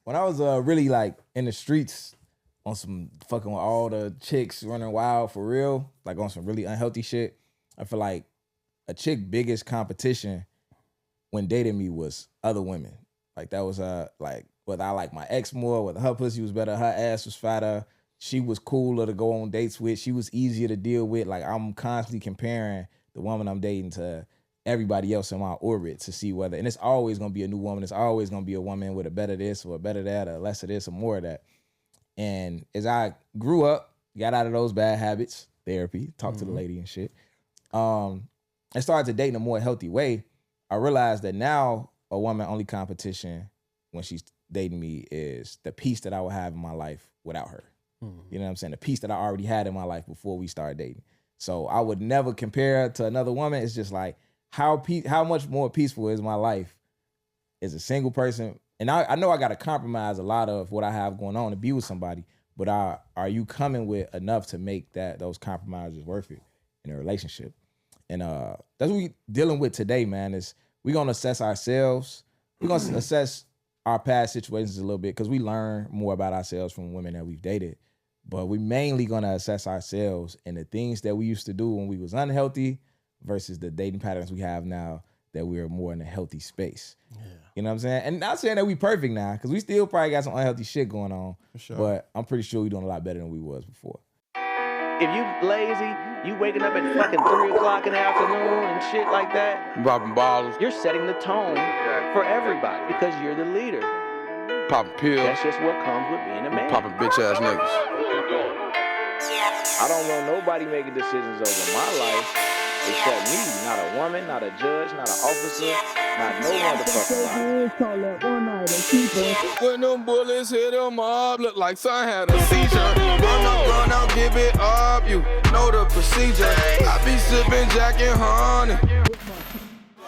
when I was really like in the streets on some fucking with all the chicks running wild for real, like on some really unhealthy shit, I feel like a chick biggest competition when dating me was other women. Like that was like whether I like my ex more, whether her pussy was better, her ass was fatter, she was cooler to go on dates with, she was easier to deal with. Like I'm constantly comparing the woman I'm dating to everybody else in my orbit to see whether, and it's always gonna be a new woman. It's always gonna be a woman with a better this or a better that or less of this or more of that. And as I grew up, got out of those bad habits, therapy, talked to the lady and shit, and started to date in a more healthy way, I realized that now a woman only competition when she's dating me is the peace that I would have in my life without her. You know what I'm saying? The peace that I already had in my life before we started dating. So I would never compare to another woman. It's just like how much more peaceful is my life as a single person. And I know I got to compromise a lot of what I have going on to be with somebody, but are you coming with enough to make those compromises worth it in a relationship? And that's what we dealing with today, man, is we're going to assess ourselves. We're going to assess our past situations a little bit because we learn more about ourselves from women that we've dated. But we mainly going to assess ourselves and the things that we used to do when we was unhealthy versus the dating patterns we have now that we're more in a healthy space. Yeah. You know what I'm saying? And not saying that we perfect now because we still probably got some unhealthy shit going on. For sure. But I'm pretty sure we're doing a lot better than we was before. If you lazy, you waking up at fucking 3 o'clock in the afternoon and shit like that. Popping bottles. You're setting the tone for everybody because you're the leader. Popping pills. That's just what comes with being a man. Popping bitch ass niggas. I don't want nobody making decisions over my life except me. Not a woman, not a judge, not an officer, not no motherfucker. When them bullets hit them up, look like son had a seizure. Run out, give it up, you know the procedure. I be sipping Jack and honey.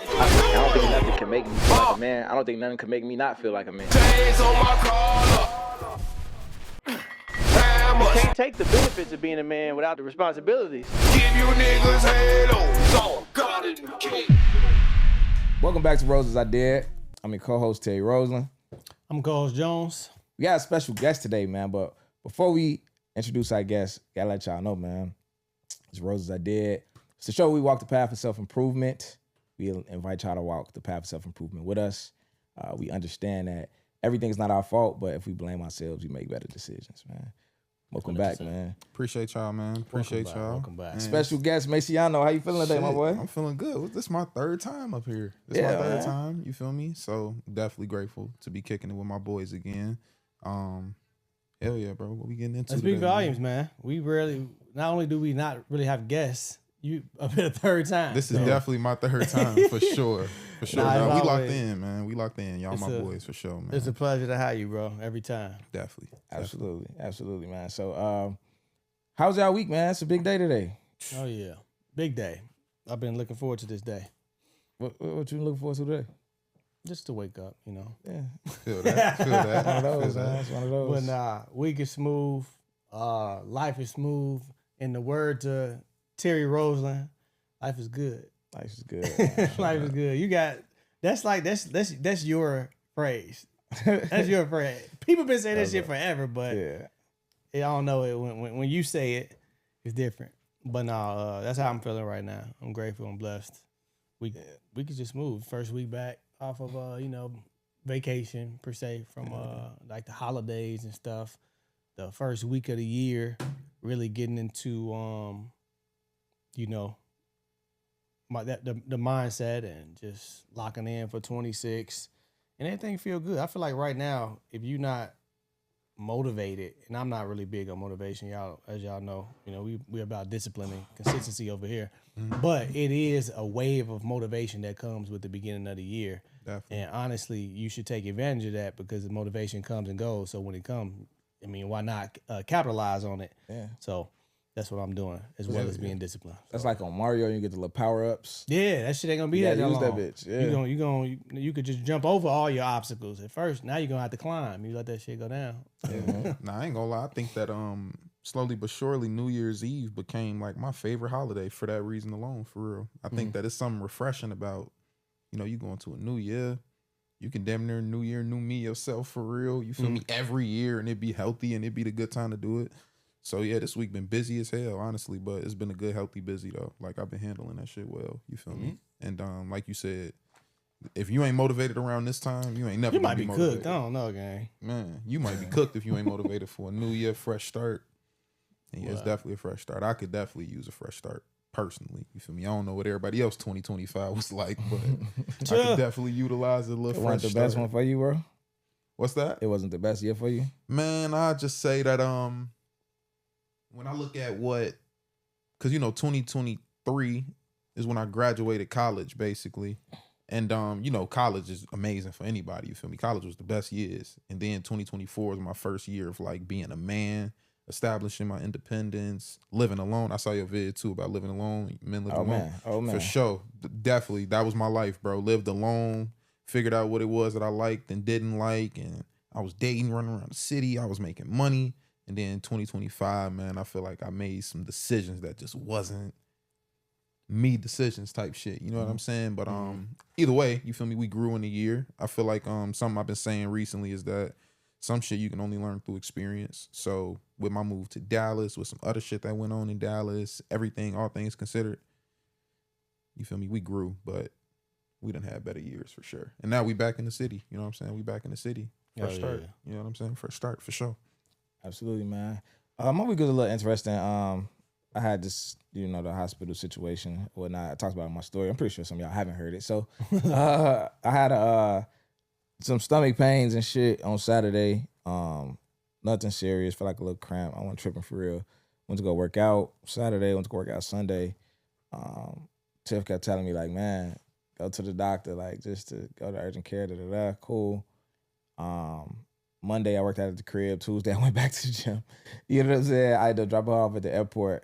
I don't think nothing can make me feel like a man. I don't think nothing can make me not feel like a man. Chains on my collar. You can't take the benefits of being a man without the responsibilities. Give you niggas halo. Got it. Welcome back to Roses I Did. I'm your co-host Terry Roseland. I'm co-host Jones. We got a special guest today, man. But before we introduce our guest, gotta let y'all know, man. It's Roses I Did. It's the show where we walk the path of self-improvement. We invite y'all to walk the path of self-improvement with us. We understand that everything's not our fault, but if we blame ourselves, we make better decisions, man. Welcome 100%. Back, man. Appreciate y'all, man. Appreciate y'all. Welcome back. Man. Special guest, Maciano. How you feeling today, my boy? I'm feeling good. This is my third time up here. This is my third time, you feel me? So definitely grateful to be kicking it with my boys again. Hell yeah, bro. What we getting into Let's today, speak volumes, man. We rarely, not only do we not really have guests, you up here a third time. This is definitely my third time for sure. For sure. Nah, we locked in, man. We locked in. Y'all my boys for sure, man. It's a pleasure to have you, bro. Every time. Definitely. Absolutely, man. So how's y'all week, man? It's a big day today. Oh yeah. Big day. I've been looking forward to this day. What you looking forward to today? Just to wake up, you know. Yeah. Feel that. One of those, man. It's one of those. But week is smooth. Life is smooth. In the words of Terry Roseland, life is good. Life is good. Life is good. You got that's your phrase. That's your phrase. People been saying that shit forever, but I don't know it when you say it, it's different. But no, that's how I'm feeling right now. I'm grateful and blessed. We could just move. First week back off of vacation per se from like the holidays and stuff. The first week of the year, really getting into the mindset and just locking in for 26 and everything feel good. I feel like right now, if you're not motivated, and I'm not really big on motivation, y'all, as y'all know, we're about discipline and consistency over here. Mm-hmm. But it is a wave of motivation that comes with the beginning of the year. Definitely. And honestly, you should take advantage of that because the motivation comes and goes. So when it comes, why not capitalize on it? Yeah. So that's what I'm doing, as well as being disciplined. That's like on Mario, you get the little power-ups. Yeah, that shit ain't gonna be that long. Use that bitch. Yeah. You could just jump over all your obstacles at first. Now you're gonna have to climb. You let that shit go down. Yeah. Nah, I ain't gonna lie. I think that slowly but surely New Year's Eve became like my favorite holiday for that reason alone, for real. I think that it's something refreshing about, you going to a new year. you can damn near new year, new me yourself for real. You feel me? Every year, and it be healthy, and it be the good time to do it. So yeah, this week been busy as hell, honestly, but it's been a good, healthy busy though. Like I've been handling that shit well. You feel me? And like you said, if you ain't motivated around this time, you ain't never. You gonna might be motivated. cooked. I don't know, gang. Man, you might be cooked if you ain't motivated for a new year, fresh start. And yeah, it's definitely a fresh start. I could definitely use a fresh start personally. You feel me? I don't know what everybody else 2025 was like, but I could definitely utilize a little fresh wasn't the best one for you, bro? What's that? It wasn't the best year for you? Man, I just say that when I look at what, because 2023 is when I graduated college basically. And college is amazing for anybody, you feel me? College was the best years. And then 2024 was my first year of like being a man, establishing my independence, living alone. I saw your vid too about living alone, men living alone. Oh man. For sure. Definitely. That was my life, bro. Lived alone, figured out what it was that I liked and didn't like. And I was dating, running around the city. I was making money. And then 2025, man, I feel like I made some decisions that just wasn't me decisions type shit. You know what I'm saying? But either way, you feel me? We grew in a year. I feel like something I've been saying recently is that some shit you can only learn through experience. So with my move to Dallas, with some other shit that went on in Dallas, everything, all things considered, you feel me? We grew, but we done had better years for sure. And now we back in the city. You know what I'm saying? We back in the city. Fresh start. Yeah. You know what I'm saying? Fresh start for sure. Absolutely, man. My week was a little interesting. I had this, the hospital situation. Whatnot. I talked about it in my story. I'm pretty sure some of y'all haven't heard it. So I had some stomach pains and shit on Saturday. Nothing serious. Felt like a little cramp. I wasn't tripping for real. Went to go work out Saturday. Went to go work out Sunday. Tiff kept telling me like, man, go to the doctor, like just to go to urgent care. Cool. Monday I worked out at the crib. Tuesday I went back to the gym. You know what I'm saying? I had to drop her off at the airport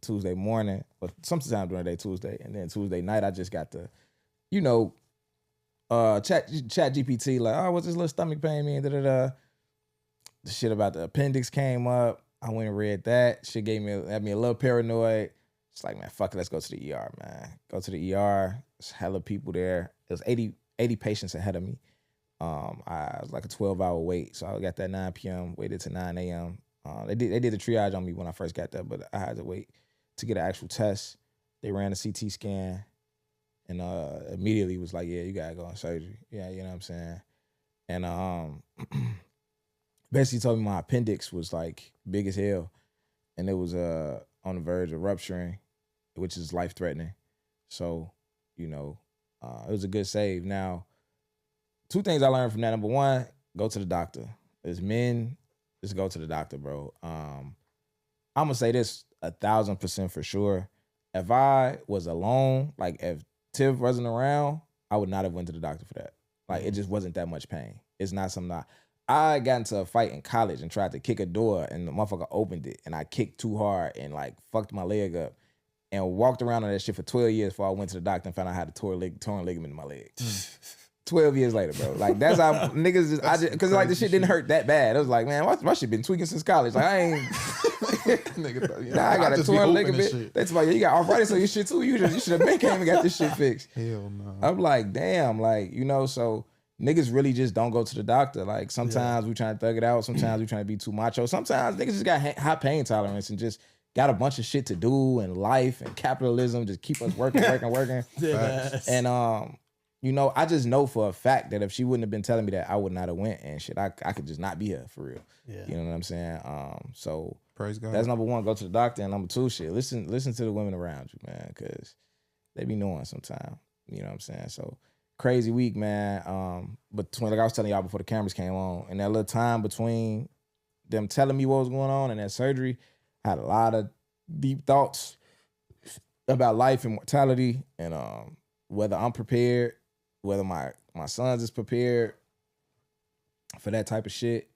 Tuesday morning, or sometime during the day Tuesday, and then Tuesday night I just got to, chat GPT like, oh, what's this little stomach pain mean? The shit about the appendix came up. I went and read that. Shit had me a little paranoid. It's like, man, fuck it, let's go to the ER, man. Go to the ER. There's hella people there. There's 80 patients ahead of me. I was like a 12-hour wait, so I got that 9 p.m. waited to 9 a.m. They did the triage on me when I first got there, but I had to wait to get an actual test. They ran a CT scan, and immediately was like, yeah, you gotta go on surgery. Yeah, you know what I'm saying. And basically told me my appendix was like big as hell, and it was on the verge of rupturing, which is life threatening. So, it was a good save. Now, two things I learned from that. Number one, go to the doctor. As men, just go to the doctor, bro. I'm gonna say this 1,000% for sure. If I was alone, like if Tiff wasn't around, I would not have went to the doctor for that. Like it just wasn't that much pain. It's not something I got into a fight in college and tried to kick a door, and the motherfucker opened it, and I kicked too hard and like fucked my leg up, and walked around on that shit for 12 years before I went to the doctor and found out I had a torn ligament in my leg. 12 years later, bro. Like that's how niggas because like the shit didn't hurt that bad. It was like, man, my shit been tweaking since college. Like I ain't I got a torn ligament. That's why you got arthritis on your shit too. You should have been came and got this shit fixed. Hell no. I'm like, damn, like, so niggas really just don't go to the doctor. Like sometimes we trying to thug it out, sometimes we trying to be too macho. Sometimes niggas just got high pain tolerance and just got a bunch of shit to do and life and capitalism just keep us working. Yes. And I just know for a fact that if she wouldn't have been telling me that, I would not have went and shit. I could just not be here for real. Yeah. You know what I'm saying? So praise God. that's number one, go to the doctor. And number two, shit, listen to the women around you, man, because they be knowing sometime. You know what I'm saying? So crazy week, man. But like I was telling y'all before the cameras came on, and that little time between them telling me what was going on and that surgery, I had a lot of deep thoughts about life and mortality, and whether I'm prepared, whether my sons is prepared for that type of shit.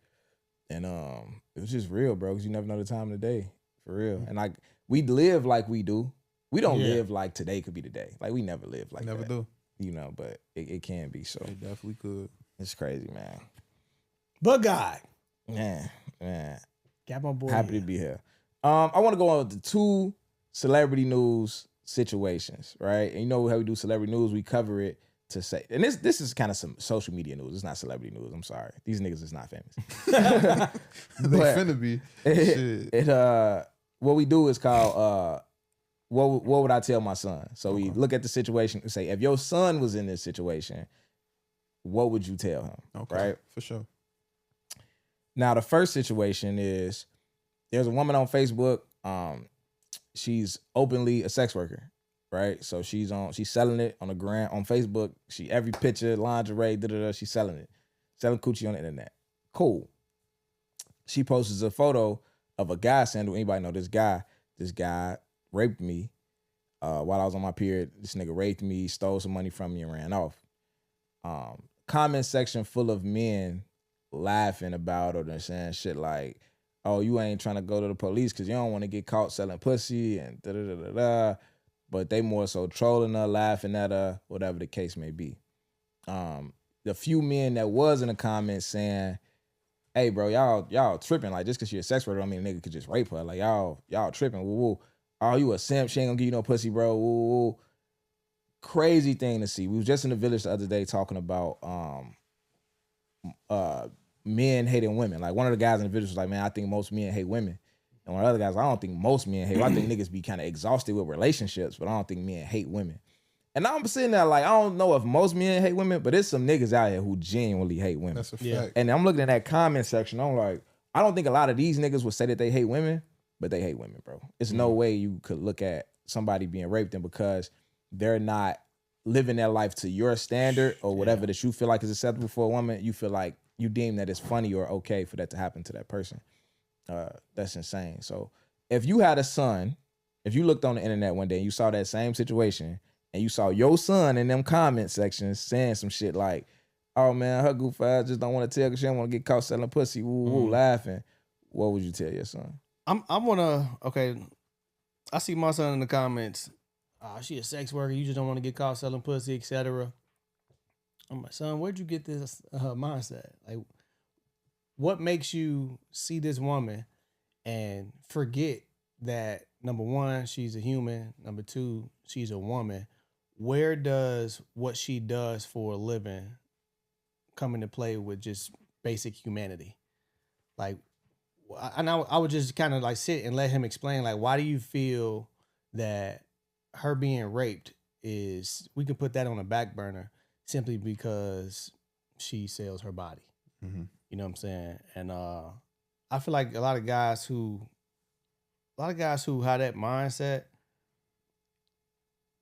And it was just real, bro, because you never know the time of the day, for real. And like, we live like we do. We don't live like today could be the day. Like, we never live like never that. do. But it can be, so. It definitely could. It's crazy, man. But God. Man. Got my boy. Happy to be here. I want to go on to two celebrity news situations, right? And you know how we do celebrity news, we cover it to say, and this is kind of some social media news. It's not celebrity news. I'm sorry. These niggas is not famous. They finna be. Shit. What we do is called what would I tell my son? So we look at the situation and say, if your son was in this situation, what would you tell him? Okay, right? for sure. Now the first situation is there's a woman on Facebook. She's openly a sex worker, right? So she's selling it on the gram on Facebook. She every picture, lingerie, she's selling it, selling coochie on the internet. Cool. She posts a photo of a guy saying, "Do anybody know this guy? This guy raped me while I was on my period. This nigga raped me, stole some money from me, and ran off." Comment section full of men laughing about it and saying shit like, "Oh, you ain't trying to go to the police because you don't want to get caught selling pussy," and da-da-da-da-da. But they more so trolling her, laughing at her, whatever the case may be. The few men that was in the comments saying, "Hey, bro, y'all tripping. Like, just because you're a sex worker don't mean a nigga could just rape her. Like, y'all tripping. Woo, woo. Oh, you a simp. She ain't gonna give you no pussy, bro. Woo, woo." Crazy thing to see. We was just in the village the other day talking about men hating women. Like, one of the guys in the village was like, "Man, I think most men hate women." And one of the other guys, "I don't think most men hate. I think niggas be kind of exhausted with relationships, but I don't think men hate women." And I'm sitting there like, I don't know if most men hate women, but there's some niggas out here who genuinely hate women. That's a fact. And I'm looking at that comment section. I'm like, I don't think a lot of these niggas would say that they hate women, but they hate women, bro. It's no way you could look at somebody being raped, and because they're not living their life to your standard or whatever that you feel like is acceptable for a woman, you feel like you deem that it's funny or okay for that to happen to that person. That's insane. So if you had a son, if you looked on the internet one day and you saw that same situation and you saw your son in them comment sections saying some shit like, "Oh man, her goof ass just don't want to tell because she don't want to get caught selling pussy," woo, woo, laughing, what would you tell your son? I see my son in the comments, "She a sex worker, you just don't want to get caught selling pussy, etc." I'm like, "Son, where'd you get this mindset? Like, what makes you see this woman and forget that, number one, she's a human, number two, she's a woman? Where does what she does for a living come into play with just basic humanity?" Like, I would just kind of like sit and let him explain, like, why do you feel that her being raped is, we can put that on a back burner simply because she sells her body. Mm-hmm. You know what I'm saying? And I feel like a lot of guys who have that mindset,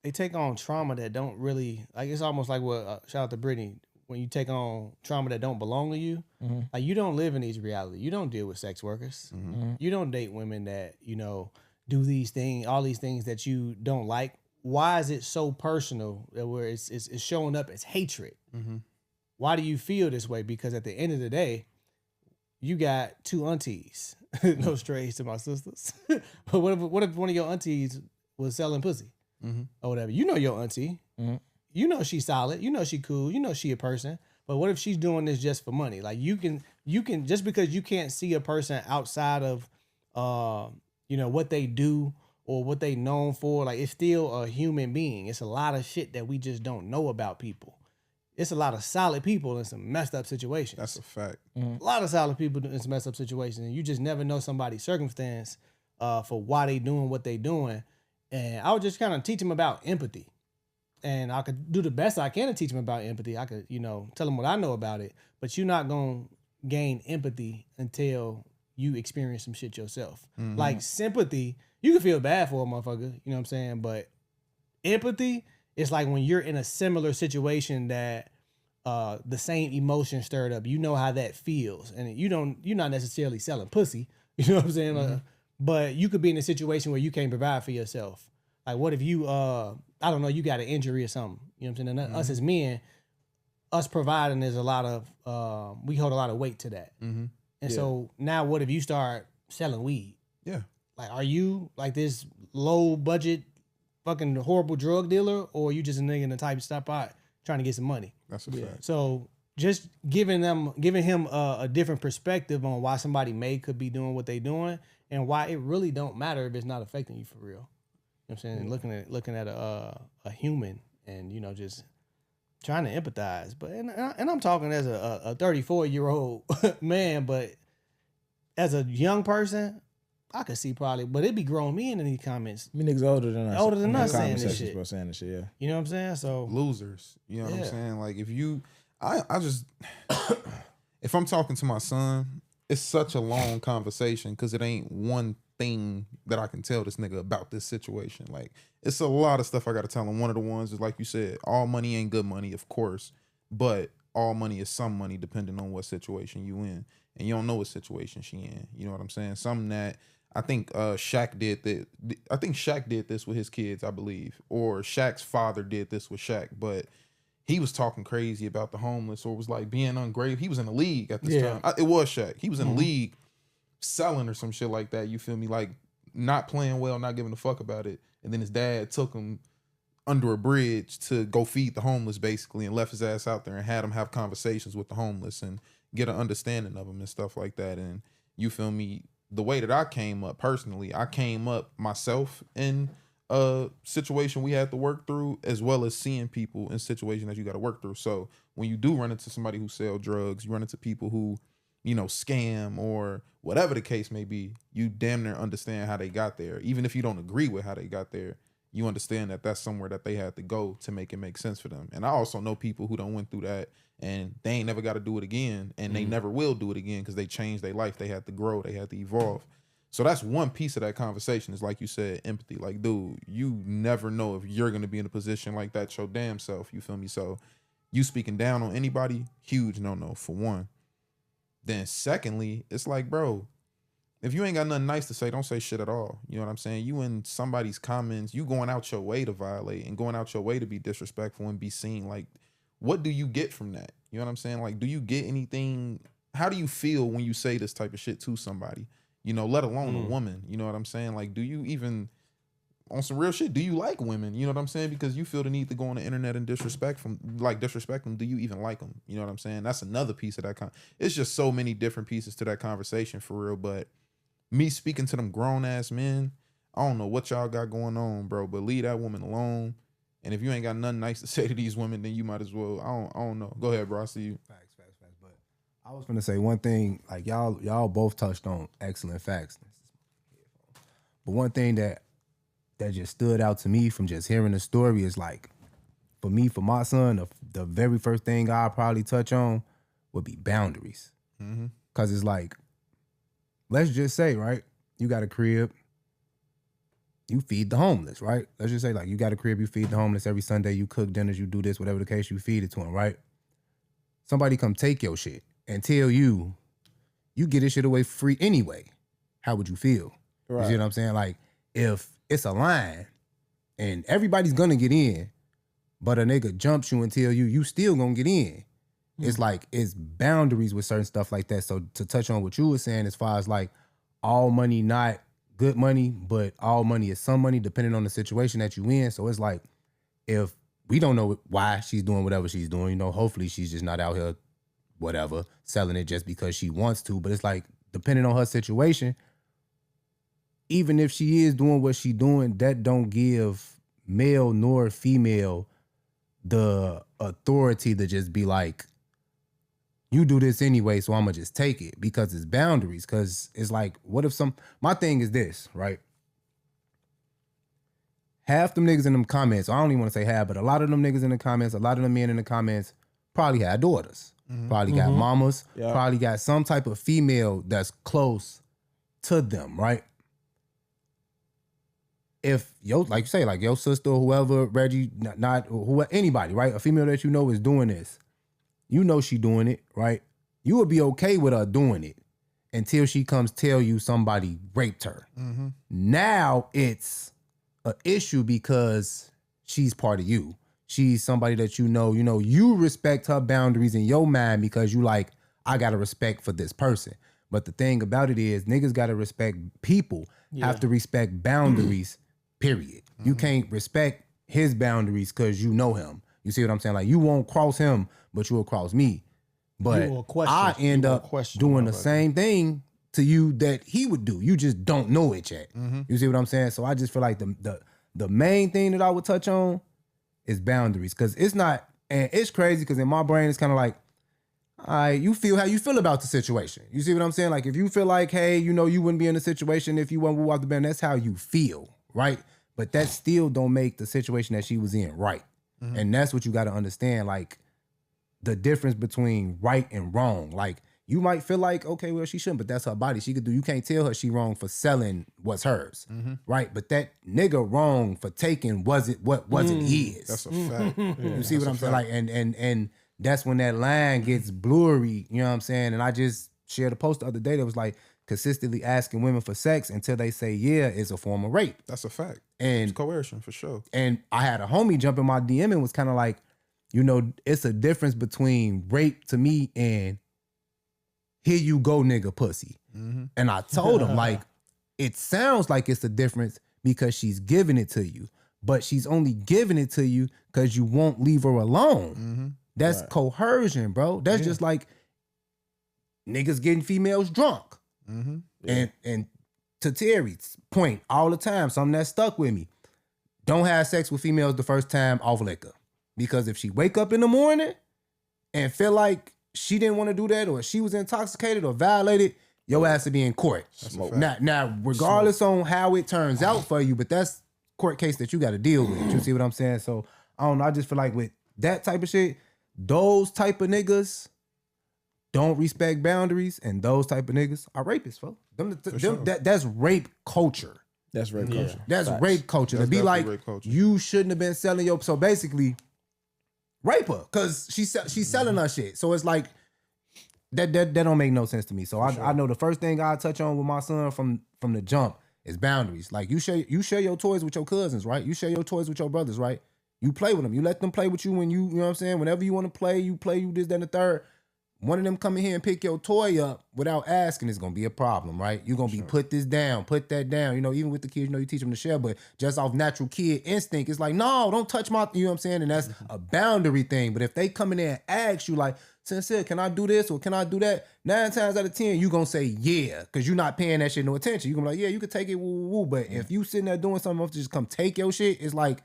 they take on trauma that don't really, like, it's almost like what, shout out to Brittany, when you take on trauma that don't belong to you, like, you don't live in these realities. You don't deal with sex workers. You don't date women that, do these things, all these things that you don't like. Why is it so personal that where it's showing up as hatred? Why do you feel this way? Because at the end of the day, you got two aunties. No strays to my sisters. But what if one of your aunties was selling pussy or whatever? You know your auntie. You know she's solid. You know she cool. You know she a person. But what if she's doing this just for money? Like, you can just because you can't see a person outside of what they do or what they known for, like, it's still a human being. It's a lot of shit that we just don't know about people. It's a lot of solid people in some messed up situations. That's a fact. A lot of solid people in some messed up situations, and you just never know somebody's circumstance for why they doing what they doing. And I would just kind of teach them about empathy. And I could do the best I can to teach them about empathy. I could, tell them what I know about it, but you're not going to gain empathy until you experience some shit yourself. Like, sympathy, you can feel bad for a motherfucker, you know what I'm saying? But empathy, it's like when you're in a similar situation that the same emotion stirred up. You know how that feels. And you're not necessarily selling pussy, you know what I'm saying? But you could be in a situation where you can't provide for yourself. Like, what if you, I don't know, you got an injury or something, you know what I'm saying? And us as men, us providing is a lot of, we hold a lot of weight to that. And so now what if you start selling weed? Yeah. Like, are you like this low budget fucking horrible drug dealer, or you just a nigga in the type to stop out trying to get some money? That's a fact. So just giving him a different perspective on why somebody could be doing what they doing and why it really don't matter if it's not affecting you for real. You know what I'm saying? Looking at a human and, just trying to empathize. But and I'm talking as a 34-year-old man, but as a young person, I could see probably, but it'd be grown men in these comments. Me niggas older than us. Older than us saying comment this sections, shit. bro, saying this shit, yeah. You know what I'm saying? So Losers. You know what I'm Yeah. saying? Like if you, I just, if I'm talking to my son, it's such a long conversation because it ain't one thing that I can tell this nigga about this situation. Like it's a lot of stuff I got to tell him. One of the ones is like you said, all money ain't good money, of course, but all money is some money depending on what situation you in, and you don't know what situation she in. You know what I'm saying? Something that I think Shaq did that. I think Shaq did this with his kids, I believe, or Shaq's father did this with Shaq, but he was talking crazy about the homeless, or was like being ungrateful. He was in the league at this time. It was Shaq. He was in the league selling or some shit like that. You feel me? Like not playing well, not giving a fuck about it. And then his dad took him under a bridge to go feed the homeless basically and left his ass out there and had him have conversations with the homeless and get an understanding of them and stuff like that. And you feel me? The way that I came up personally, I came up myself in a situation we had to work through, as well as seeing people in situations that you got to work through. So when you do run into somebody who sell drugs, you run into people who, you know, scam or whatever the case may be, you damn near understand how they got there. Even if you don't agree with how they got there, you understand that that's somewhere that they had to go to make it make sense for them. And I also know people who don't went through that and they ain't never got to do it again, and they never will do it again because they changed their life. They had to grow. They had to evolve. So that's one piece of that conversation is, like you said, empathy. Like, dude, you never know if you're going to be in a position like that your damn self. You feel me? So you speaking down on anybody, huge no-no for one. Then secondly, it's like, bro, if you ain't got nothing nice to say, don't say shit at all. You know what I'm saying? You in somebody's comments, you going out your way to violate and going out your way to be disrespectful and be seen. Like, what do you get from that? You know what I'm saying? Like, do you get anything? How do you feel when you say this type of shit to somebody? You know, let alone a woman. You know what I'm saying? Like, do you even, on some real shit, do you like women? You know what I'm saying? Because you feel the need to go on the internet and disrespect them. Do you even like them? You know what I'm saying? That's another piece of that. It's just so many different pieces to that conversation for real. But me speaking to them grown ass men, I don't know what y'all got going on, bro, but leave that woman alone. And if you ain't got nothing nice to say to these women, then you might as well. I don't know. Go ahead, bro. I see you. Facts. But I was gonna say one thing. Like y'all both touched on excellent facts. But one thing that just stood out to me from just hearing the story is like, for me, for my son, the very first thing I'll probably touch on would be boundaries. Cause it's like, let's just say, right, you got a crib, you feed the homeless, right? Let's just say, like, you got a crib, you feed the homeless every Sunday, you cook dinners, you do this, whatever the case, you feed it to them, right? Somebody come take your shit and tell you get this shit away free anyway. How would you feel? Right. You see what I'm saying? Like, if it's a line and everybody's gonna get in, but a nigga jumps you and tell you still gonna get in. It's like, it's boundaries with certain stuff like that. So to touch on what you were saying, as far as like, all money not good money, but all money is some money depending on the situation that you in. So it's like, if we don't know why she's doing whatever she's doing, you know, hopefully she's just not out here, whatever, selling it just because she wants to. But it's like, depending on her situation, even if she is doing what she's doing, that don't give male nor female the authority to just be like, you do this anyway, so I'm gonna just take it, because it's boundaries. Because it's like, what if my thing is this, right? Half them niggas in them comments, I don't even want to say half, but a lot of them niggas in the comments, a lot of them men in the comments probably had daughters, probably got mamas, probably got some type of female that's close to them, right? If like you say, like your sister or whoever, Reggie, anybody, right? A female that you know is doing this. You know she doing it, right? You would be okay with her doing it until she comes tell you somebody raped her. Now it's an issue because she's part of you. She's somebody that you know, you respect her boundaries in your mind because you like, I got to respect for this person. But the thing about it is, niggas got to respect people, have to respect boundaries, period. You can't respect his boundaries because you know him. You see what I'm saying? Like, you won't cross him, but you'll cross me. But I end up doing the same thing to you that he would do. You just don't know it yet. You see what I'm saying? So I just feel like the main thing that I would touch on is boundaries. Because it's not And it's crazy because in my brain it's kind of like, all right, you feel how you feel about the situation. You see what I'm saying? Like if you feel like, hey, you wouldn't be in a situation if you wouldn't move out the band, that's how you feel, right? But that still don't make the situation that she was in right. And that's what you got to understand, like the difference between right and wrong. Like you might feel like, okay, well, she shouldn't, but that's her body. She could do, you can't tell her she wrong for selling what's hers, right? But that nigga wrong for taking what wasn't his. That's a fact. You see what I'm saying? Like, and that's when that line gets blurry, you know what I'm saying? And I just shared a post the other day that was like, consistently asking women for sex until they say yeah is a form of rape. That's a fact. And it's coercion for sure. And I had a homie jump in my DM and was kind of like, it's a difference between rape to me and here you go, nigga, pussy. And I told him, like, it sounds like it's a difference because she's giving it to you, but she's only giving it to you because you won't leave her alone. That's coercion, bro. That's just like niggas getting females drunk. And to Terry's point all the time, something that stuck with me. Don't have sex with females the first time off liquor. Because if she wake up in the morning and feel like she didn't want to do that or she was intoxicated or violated, your ass will be in court. Now, regardless on how it turns out for you, but that's court case that you got to deal with. You see what I'm saying? So, I don't know. I just feel like with that type of shit, those type of niggas don't respect boundaries, and those type of niggas are rapists, folks. That's rape culture. That's rape culture. That's Facts. rape culture. To be like, you shouldn't have been selling your... So basically, rape her, because she's selling her shit. So it's like, that don't make no sense to me. So I know the first thing I touch on with my son from the jump is boundaries. Like, you share your toys with your cousins, right? You share your toys with your brothers, right? You play with them. You let them play with you when you know what I'm saying? Whenever you want to play, you this, that, and the third. One of them come in here and pick your toy up without asking, it's gonna be a problem, right? You're gonna be put this down, put that down. Even with the kids, you teach them to share, but just off natural kid instinct, it's like, no, don't touch my, you know what I'm saying? And that's a boundary thing. But if they come in there and ask you, like, Sincere, can I do this or can I do that? 9 times out of 10, you gonna say yeah, because you're not paying that shit no attention. You're gonna be like, yeah, you can take it, woo, woo, woo. But if you sitting there doing something else to just come take your shit, it's like,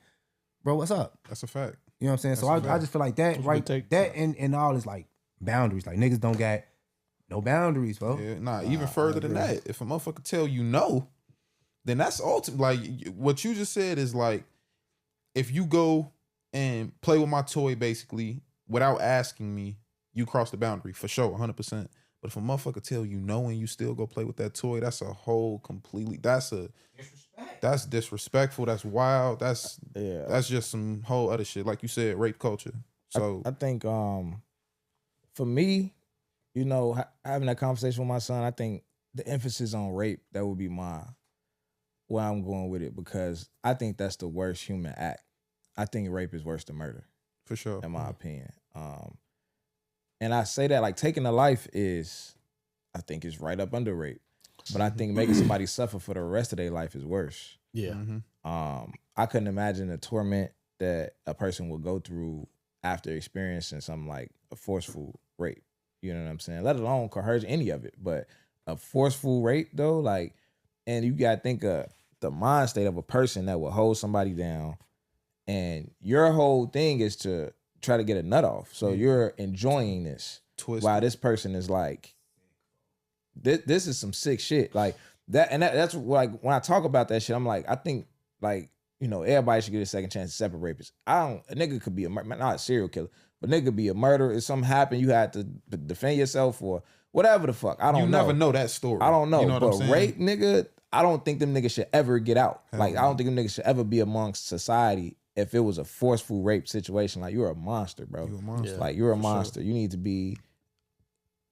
bro, what's up? That's a fact. You know what I'm saying? So I just feel like that, right? That and all is like, boundaries. Like, niggas don't got no boundaries, bro. Yeah, even further than that. If a motherfucker tell you no, then that's ultimate. Like, what you just said is like, if you go and play with my toy basically without asking me, you cross the boundary for sure, 100%. But if a motherfucker tell you no and you still go play with that toy, that's a whole completely, that's disrespectful. That's wild. That's just some whole other shit. Like you said, rape culture. So I think for me, having that conversation with my son, I think the emphasis on rape, that would be where I'm going with it, because I think that's the worst human act. I think rape is worse than murder. For sure. In my opinion. And I say that, like, taking a life I think is right up under rape. But I think making somebody suffer for the rest of their life is worse. Yeah. I couldn't imagine the torment that a person would go through after experiencing something like a forceful rape. You know what I'm saying? Let alone coercion, any of it. But a forceful rape, though, like, and you got to think of the mind state of a person that will hold somebody down, and your whole thing is to try to get a nut off. So you're enjoying this while this person is like, this is some sick shit. Like that, and that's like, when I talk about that shit, I'm like, I think, like, everybody should get a second chance to separate rapists. A nigga could be not a serial killer, but nigga could be a murderer. If something happened, you had to defend yourself or whatever the fuck. I don't know. You never know that story. I don't know. You know what I'm but saying? Rape, nigga, I don't think them niggas should ever get out. I don't think them niggas should ever be amongst society if it was a forceful rape situation. Like, you're a monster, bro. You're a monster. Like, you're a monster. Sure. You need to be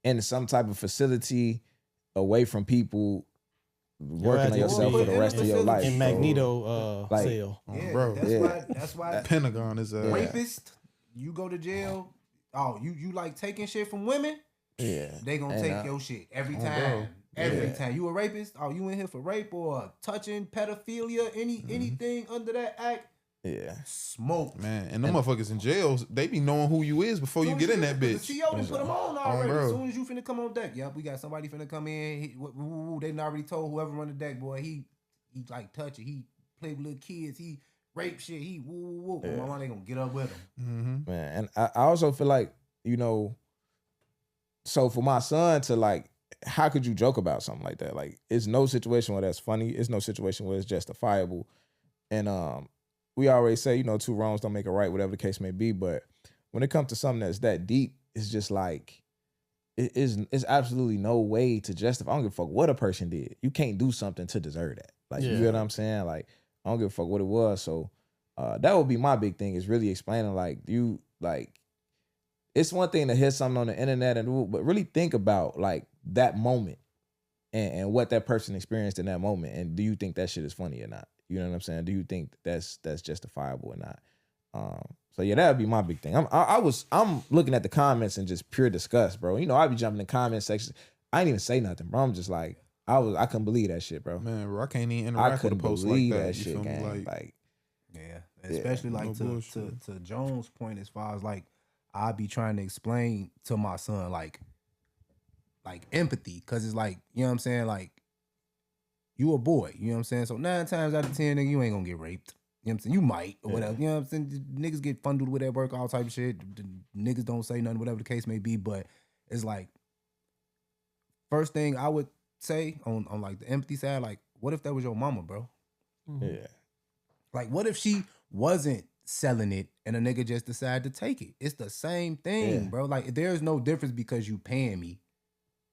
in some type of facility away from people, working on yourself for the rest of your life. In Magneto cell. Yeah, bro. That's why the Pentagon is a rapist. You go to jail. Oh, you like taking shit from women? Yeah. They gonna take your shit every time. Every time. You a rapist? Oh, you in here for rape or touching, pedophilia, anything under that act? Yeah. Smoke. Man, and them motherfuckers in jails, they be knowing who you is before you get in that bitch. The CO done put them on already. Bro. As soon as you finna come on deck, yep, we got somebody finna come in. They done already told whoever run the deck, boy, he like touch it. He play with little kids. He rape shit. He woo woo woo. Yeah. My mama ain't gonna get up with him. Man, and I also feel like, you know, so for my son to like, how could you joke about something like that? Like, it's no situation where that's funny. It's no situation where it's justifiable. And we always say, you know, two wrongs don't make a right, whatever the case may be. But when it comes to something that's that deep, it's just like, it's absolutely no way to justify. I don't give a fuck what a person did. You can't do something to deserve that. Like, you know what I'm saying? Like, I don't give a fuck what it was. So that would be my big thing, is really explaining, like, it's one thing to hear something on the internet, but really think about like that moment and what that person experienced in that moment. And do you think that shit is funny or not? You know what I'm saying? Do you think that's justifiable or not? So yeah, that would be my big thing. I'm looking at the comments and just pure disgust, bro. You know, I be jumping in the comment section. I ain't even say nothing, bro. I'm just like, I couldn't believe that shit, bro. Man, bro, I can't even interact with a post like that. Shit, you feel gang. me? Like, yeah, especially like no to Jones' point, as far as like I be trying to explain to my son like empathy, because it's like, you know what I'm saying, like, you a boy, you know what I'm saying, so 9 times out of 10, nigga, you ain't gonna get raped. You know what I'm saying? You might, or whatever. You know what I'm saying? Niggas get fundled with that work, all type of shit. Niggas don't say nothing, whatever the case may be. But it's like, first thing I would say on like the empathy side, like, what if that was your mama, bro? yeah. Like, what if she wasn't selling it and a nigga just decided to take it? It's the same thing, bro. Like, there's no difference because you paying me.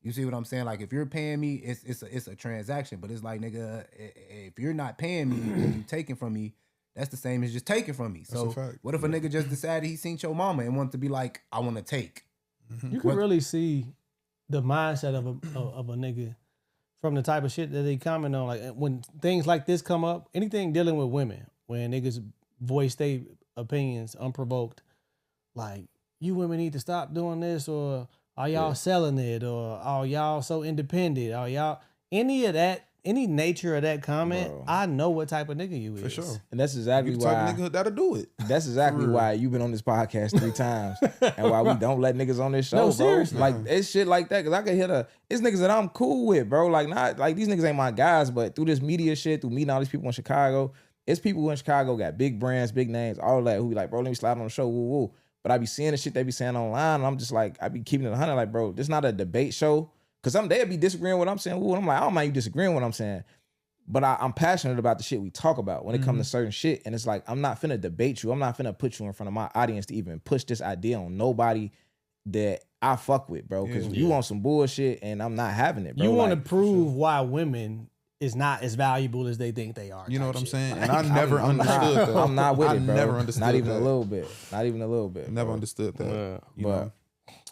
You see what I'm saying? Like, if you're paying me, it's a transaction. But it's like, nigga, if you're not paying me and you taking from me, that's the same as just taking from me. So what if a nigga just decided he seen your mama and wanted to be like, I want to take? You can really see the mindset of a nigga from the type of shit that they comment on. Like, when things like this come up, anything dealing with women, when niggas voice their opinions unprovoked, like, you women need to stop doing this, or are y'all selling it, or are y'all so independent, are y'all any of that, any nature of that comment, bro, I know what type of nigga you is. For sure. And that's exactly you why type of nigga that'll do it. That's exactly why you've been on this podcast 3 times and why we don't let niggas on this show, no, seriously. Like, it's shit like that, because I can hear it's niggas that I'm cool with, bro. Like, not like these niggas ain't my guys, but through this media shit, through meeting all these people in Chicago, it's people who in Chicago got big brands, big names, all that, who be like, bro, let me slide on the show, woo woo. But I be seeing the shit they be saying online, and I'm just like, I be keeping it 100, like, bro, this not a debate show. Because they'll be disagreeing with what I'm saying, woo, and I'm like, I don't mind you disagreeing with what I'm saying. But I'm passionate about the shit we talk about when it comes to certain shit. And it's like, I'm not finna debate you. I'm not finna put you in front of my audience to even push this idea on nobody that I fuck with, bro. Because you want some bullshit and I'm not having it, bro. You want to prove why women is not as valuable as they think they are. You know what I'm saying? Like, and I never understood that. I'm not with it, bro. I never understood not even that. a little bit. Not even a little bit. Never bro. understood that. But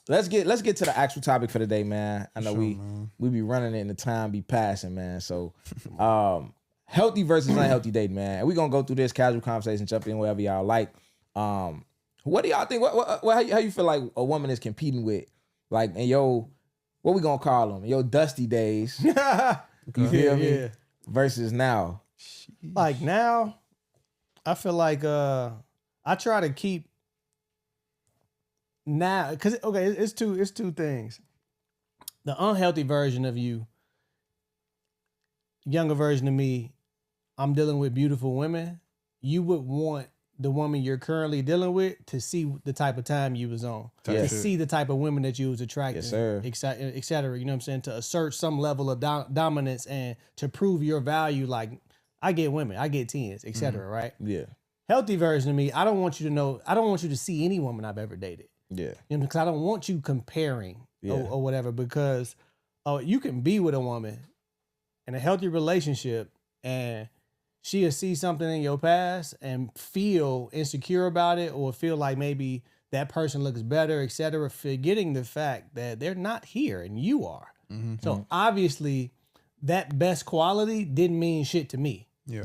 let's get to the actual topic for the day, man. I know we be running it and the time be passing, man. So healthy versus unhealthy dating, man. And we gonna go through this casual conversation, jump in wherever y'all like. What do y'all think? How you feel like a woman is competing with, like, in your, what we gonna call them, your dusty days? You feel me? Versus now. Like now, I feel like I try to keep now, because it's two things. The unhealthy version of you, younger version of me, I'm dealing with beautiful women. You would want the woman you're currently dealing with to see the type of time you was on, to see the type of women that you was attracting, yes, sir, et cetera. You know what I'm saying? To assert some level of dominance and to prove your value. Like, I get women, I get 10s, et cetera, right? Yeah. Healthy version of me, I don't want you to know, I don't want you to see any woman I've ever dated. Yeah. You know, because I don't want you comparing or whatever, because you can be with a woman in a healthy relationship and she'll see something in your past and feel insecure about it, or feel like maybe that person looks better, et cetera, forgetting the fact that they're not here and you are. Mm-hmm. So obviously that best quality didn't mean shit to me. Yeah.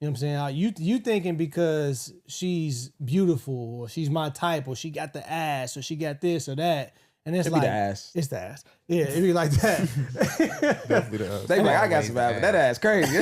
You know what I'm saying? You thinking because she's beautiful or she's my type or she got the ass or she got this or that. And it's like, the ass. It's the ass. Yeah, it'd be like that. Definitely the ass. They be like, I got some ass, but that ass crazy.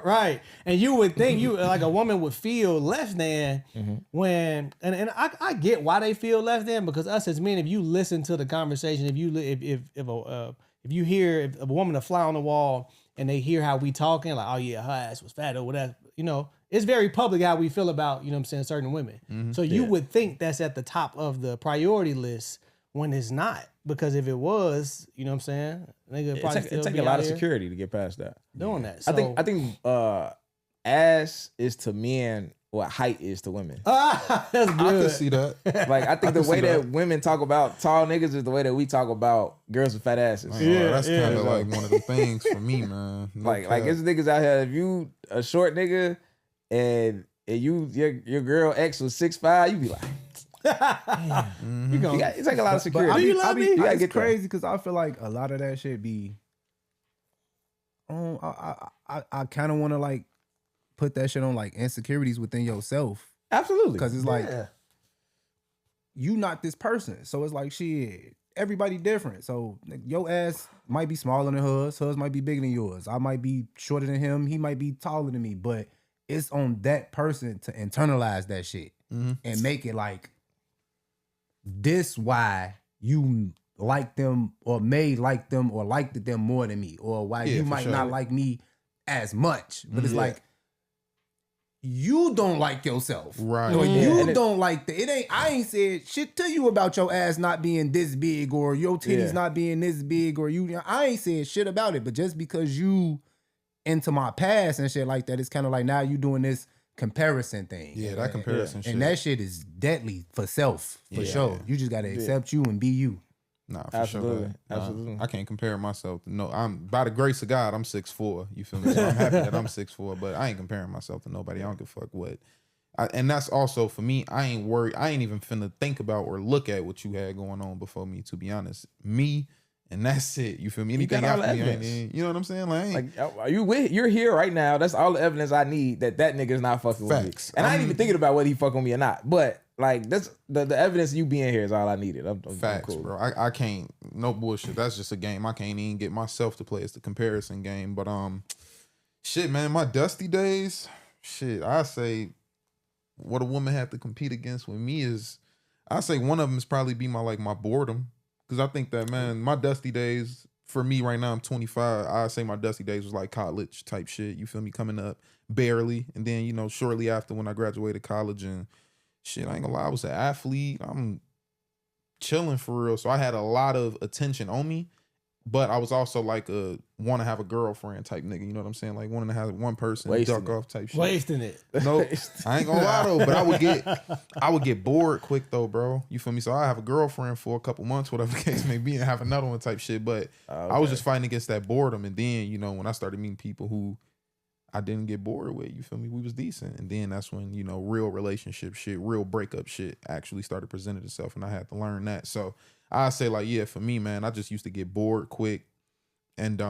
Right. And you would think like a woman would feel less than when, and I get why they feel less than, because us as men, if you listen to the conversation, if you hear a woman a fly on the wall and they hear how we talking, like, oh yeah, her ass was fat or whatever, you know, it's very public how we feel about, you know what I'm saying, certain women. So you would think that's at the top of the priority list when it's not. Because if it was, you know what I'm saying, nigga probably It take a lot of security to get past that. doing that. So, I think ass is to men what height is to women. that's good. I can see that. Like I think the way that women talk about tall niggas is the way that we talk about girls with fat asses. That's kind of like one of the things for me, man. Like it's niggas out here. If you a short nigga and your girl ex was 6'5", you be like, it take a lot of security. Do you love me? You gotta It's get crazy because I feel like a lot of that shit be. I kind of want to like put that shit on like insecurities within yourself Absolutely, because it's like you not this person, so it's like shit. Everybody different, so your ass might be smaller than hers might be bigger than yours. I might be shorter than him, he might be taller than me, but it's on that person to internalize that shit and make it like this why you like them or may like them or liked them more than me, or why you might not like me as much. But it's like you don't like yourself. Right. Or you don't like I ain't said shit to you about your ass not being this big or your titties not being this big or I ain't said shit about it. But just because you into my past and shit like that, it's kind of like now you doing this comparison thing. Yeah, that comparison shit. And that shit is deadly for self, for sure. You just gotta accept you and be you. Nah, for absolutely, sure. absolutely. I can't compare myself to I'm by the grace of God, I'm 6'4". You feel me? So I'm happy that I'm 6'4", but I ain't comparing myself to nobody. I don't give a fuck what. And that's also for me. I ain't worried. I ain't even finna think about or look at what you had going on before me. To be honest, me. And that's it. You feel me? Anything after me, you know what I'm saying? Like are you're here right now. That's all the evidence I need that nigga's not fucking with me. And I ain't even thinking about whether he fucking with me or not. But like that's the evidence of you being here is all I needed. I'm facts, cool. bro. I can't. No bullshit. That's just a game. I can't even get myself to play. It's the comparison game. But shit, man. My dusty days. Shit, I say what a woman had to compete against with me is. I say one of them is probably be my boredom. Because I think that, man, my dusty days, for me right now, I'm 25. I say my dusty days was like college type shit. You feel me? Coming up barely. And then, you know, shortly after when I graduated college and shit, I ain't gonna lie, I was an athlete. I'm chilling for real. So I had a lot of attention on me. But I was also like a want to have a girlfriend type nigga. You know what I'm saying? Like wanting to have one person duck off type shit. Wasting it. No, I ain't gonna lie though. But I would get bored quick though, bro. You feel me? So I have a girlfriend for a couple months, whatever the case may be, and have another one type shit. But I was just fighting against that boredom. And then, you know, when I started meeting people who I didn't get bored with, you feel me? We was decent. And then that's when, you know, real relationship shit, real breakup shit actually started presenting itself. And I had to learn that. So I say like, yeah, for me, man, I just used to get bored quick and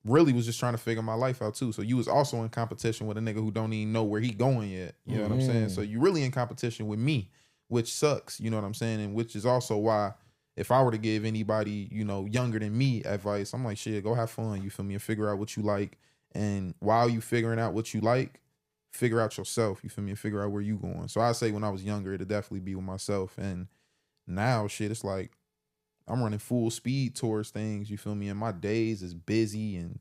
really was just trying to figure my life out too. So you was also in competition with a nigga who don't even know where he going yet. You know what I'm saying? So you really in competition with me, which sucks. You know what I'm saying? And which is also why if I were to give anybody, you know, younger than me advice, I'm like, shit, go have fun. You feel me? And figure out what you like. And while you figuring out what you like, figure out yourself. You feel me? And figure out where you going. So I say when I was younger, it'd definitely be with myself. And now shit, it's like I'm running full speed towards things, you feel me? And my days is busy and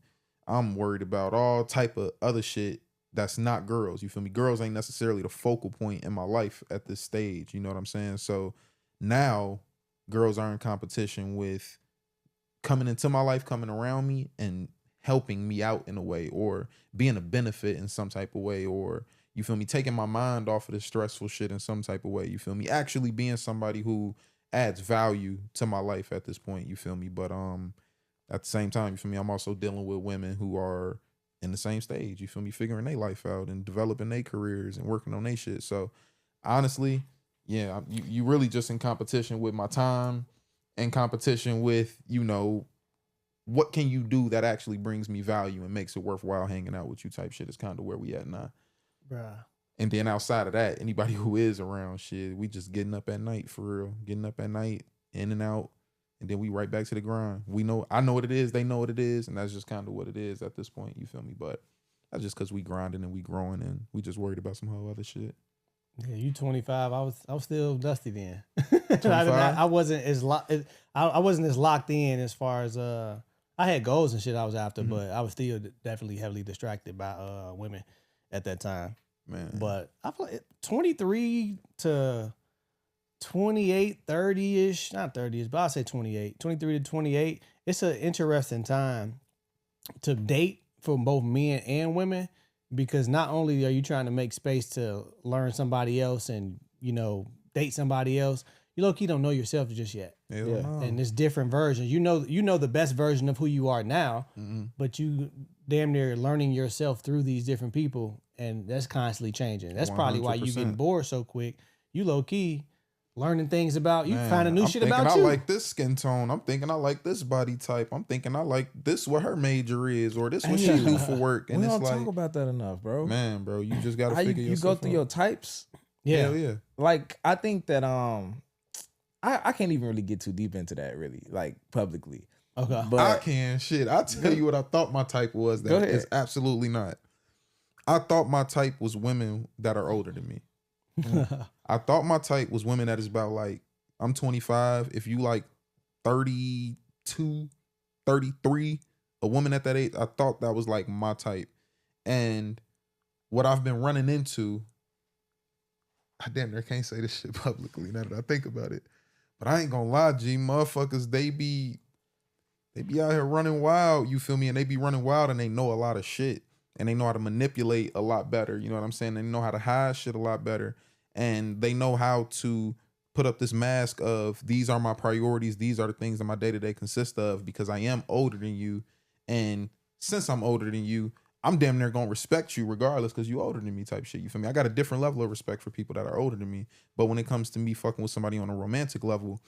I'm worried about all type of other shit that's not girls, you feel me? Girls ain't necessarily the focal point in my life at this stage, you know what I'm saying? So now girls are in competition with coming into my life, coming around me and helping me out in a way or being a benefit in some type of way or, you feel me, taking my mind off of this stressful shit in some type of way, you feel me? Actually being somebody who adds value to my life at this point, you feel me? But at the same time, you feel me, I'm also dealing with women who are in the same stage, you feel me, figuring their life out and developing their careers and working on their shit. So honestly, yeah, you really just in competition with my time and competition with, you know, what can you do that actually brings me value and makes it worthwhile hanging out with you type shit is kind of where we at now. Bruh. And then outside of that, anybody who is around shit, we just getting up at night for real. Getting up at night, in and out, and then we right back to the grind. I know what it is, they know what it is, and that's just kind of what it is at this point, you feel me? But that's just because we grinding and we growing and we just worried about some whole other shit. Yeah, you 25. I was still dusty then. 25? I wasn't as I wasn't as locked in as far as I had goals and shit I was after, but I was still definitely heavily distracted by women. at that time. Man. But I feel like 23 to 28, 30-ish, not 30-ish, but I'll say 28. 23 to 28. It's an interesting time to date for both men and women, because not only are you trying to make space to learn somebody else and, you know, date somebody else, you low-key don't know yourself just yet. Hell no. And there's different versions. You know the best version of who you are now, but you damn near learning yourself through these different people, and that's constantly changing. That's probably why you 100%. getting bored so quick. You low-key learning things about you, finding new I'm shit thinking about I you. like this skin tone. I'm thinking I like this body type. I'm thinking I like this what her major is, or this what she do for work. And We it's don't like, talk about that enough, bro. man, bro, you just gotta How figure you yourself go through out. your types. Yeah. Hell yeah. Like, I think that I can't even really get too deep into that, really, like publicly. Okay. But I can. Shit, I'll tell you what I thought my type was. Go That ahead. is absolutely not. I thought my type was women that are older than me. I thought my type was women that is about like, I'm 25. If you like 32, 33, a woman at that age, I thought that was like my type. And what I've been running into, I damn near can't say this shit publicly now that I think about it. But I ain't gonna lie, G, motherfuckers, they be out here running wild, you feel me? And they be running wild and they know a lot of shit. And they know how to manipulate a lot better. You know what I'm saying? They know how to hide shit a lot better. And they know how to put up this mask of, these are my priorities. These are the things that my day-to-day consist of, because I am older than you. And since I'm older than you, I'm damn near gonna respect you regardless, because you older than me type shit. You feel me? I got a different level of respect for people that are older than me. But when it comes to me fucking with somebody on a romantic level,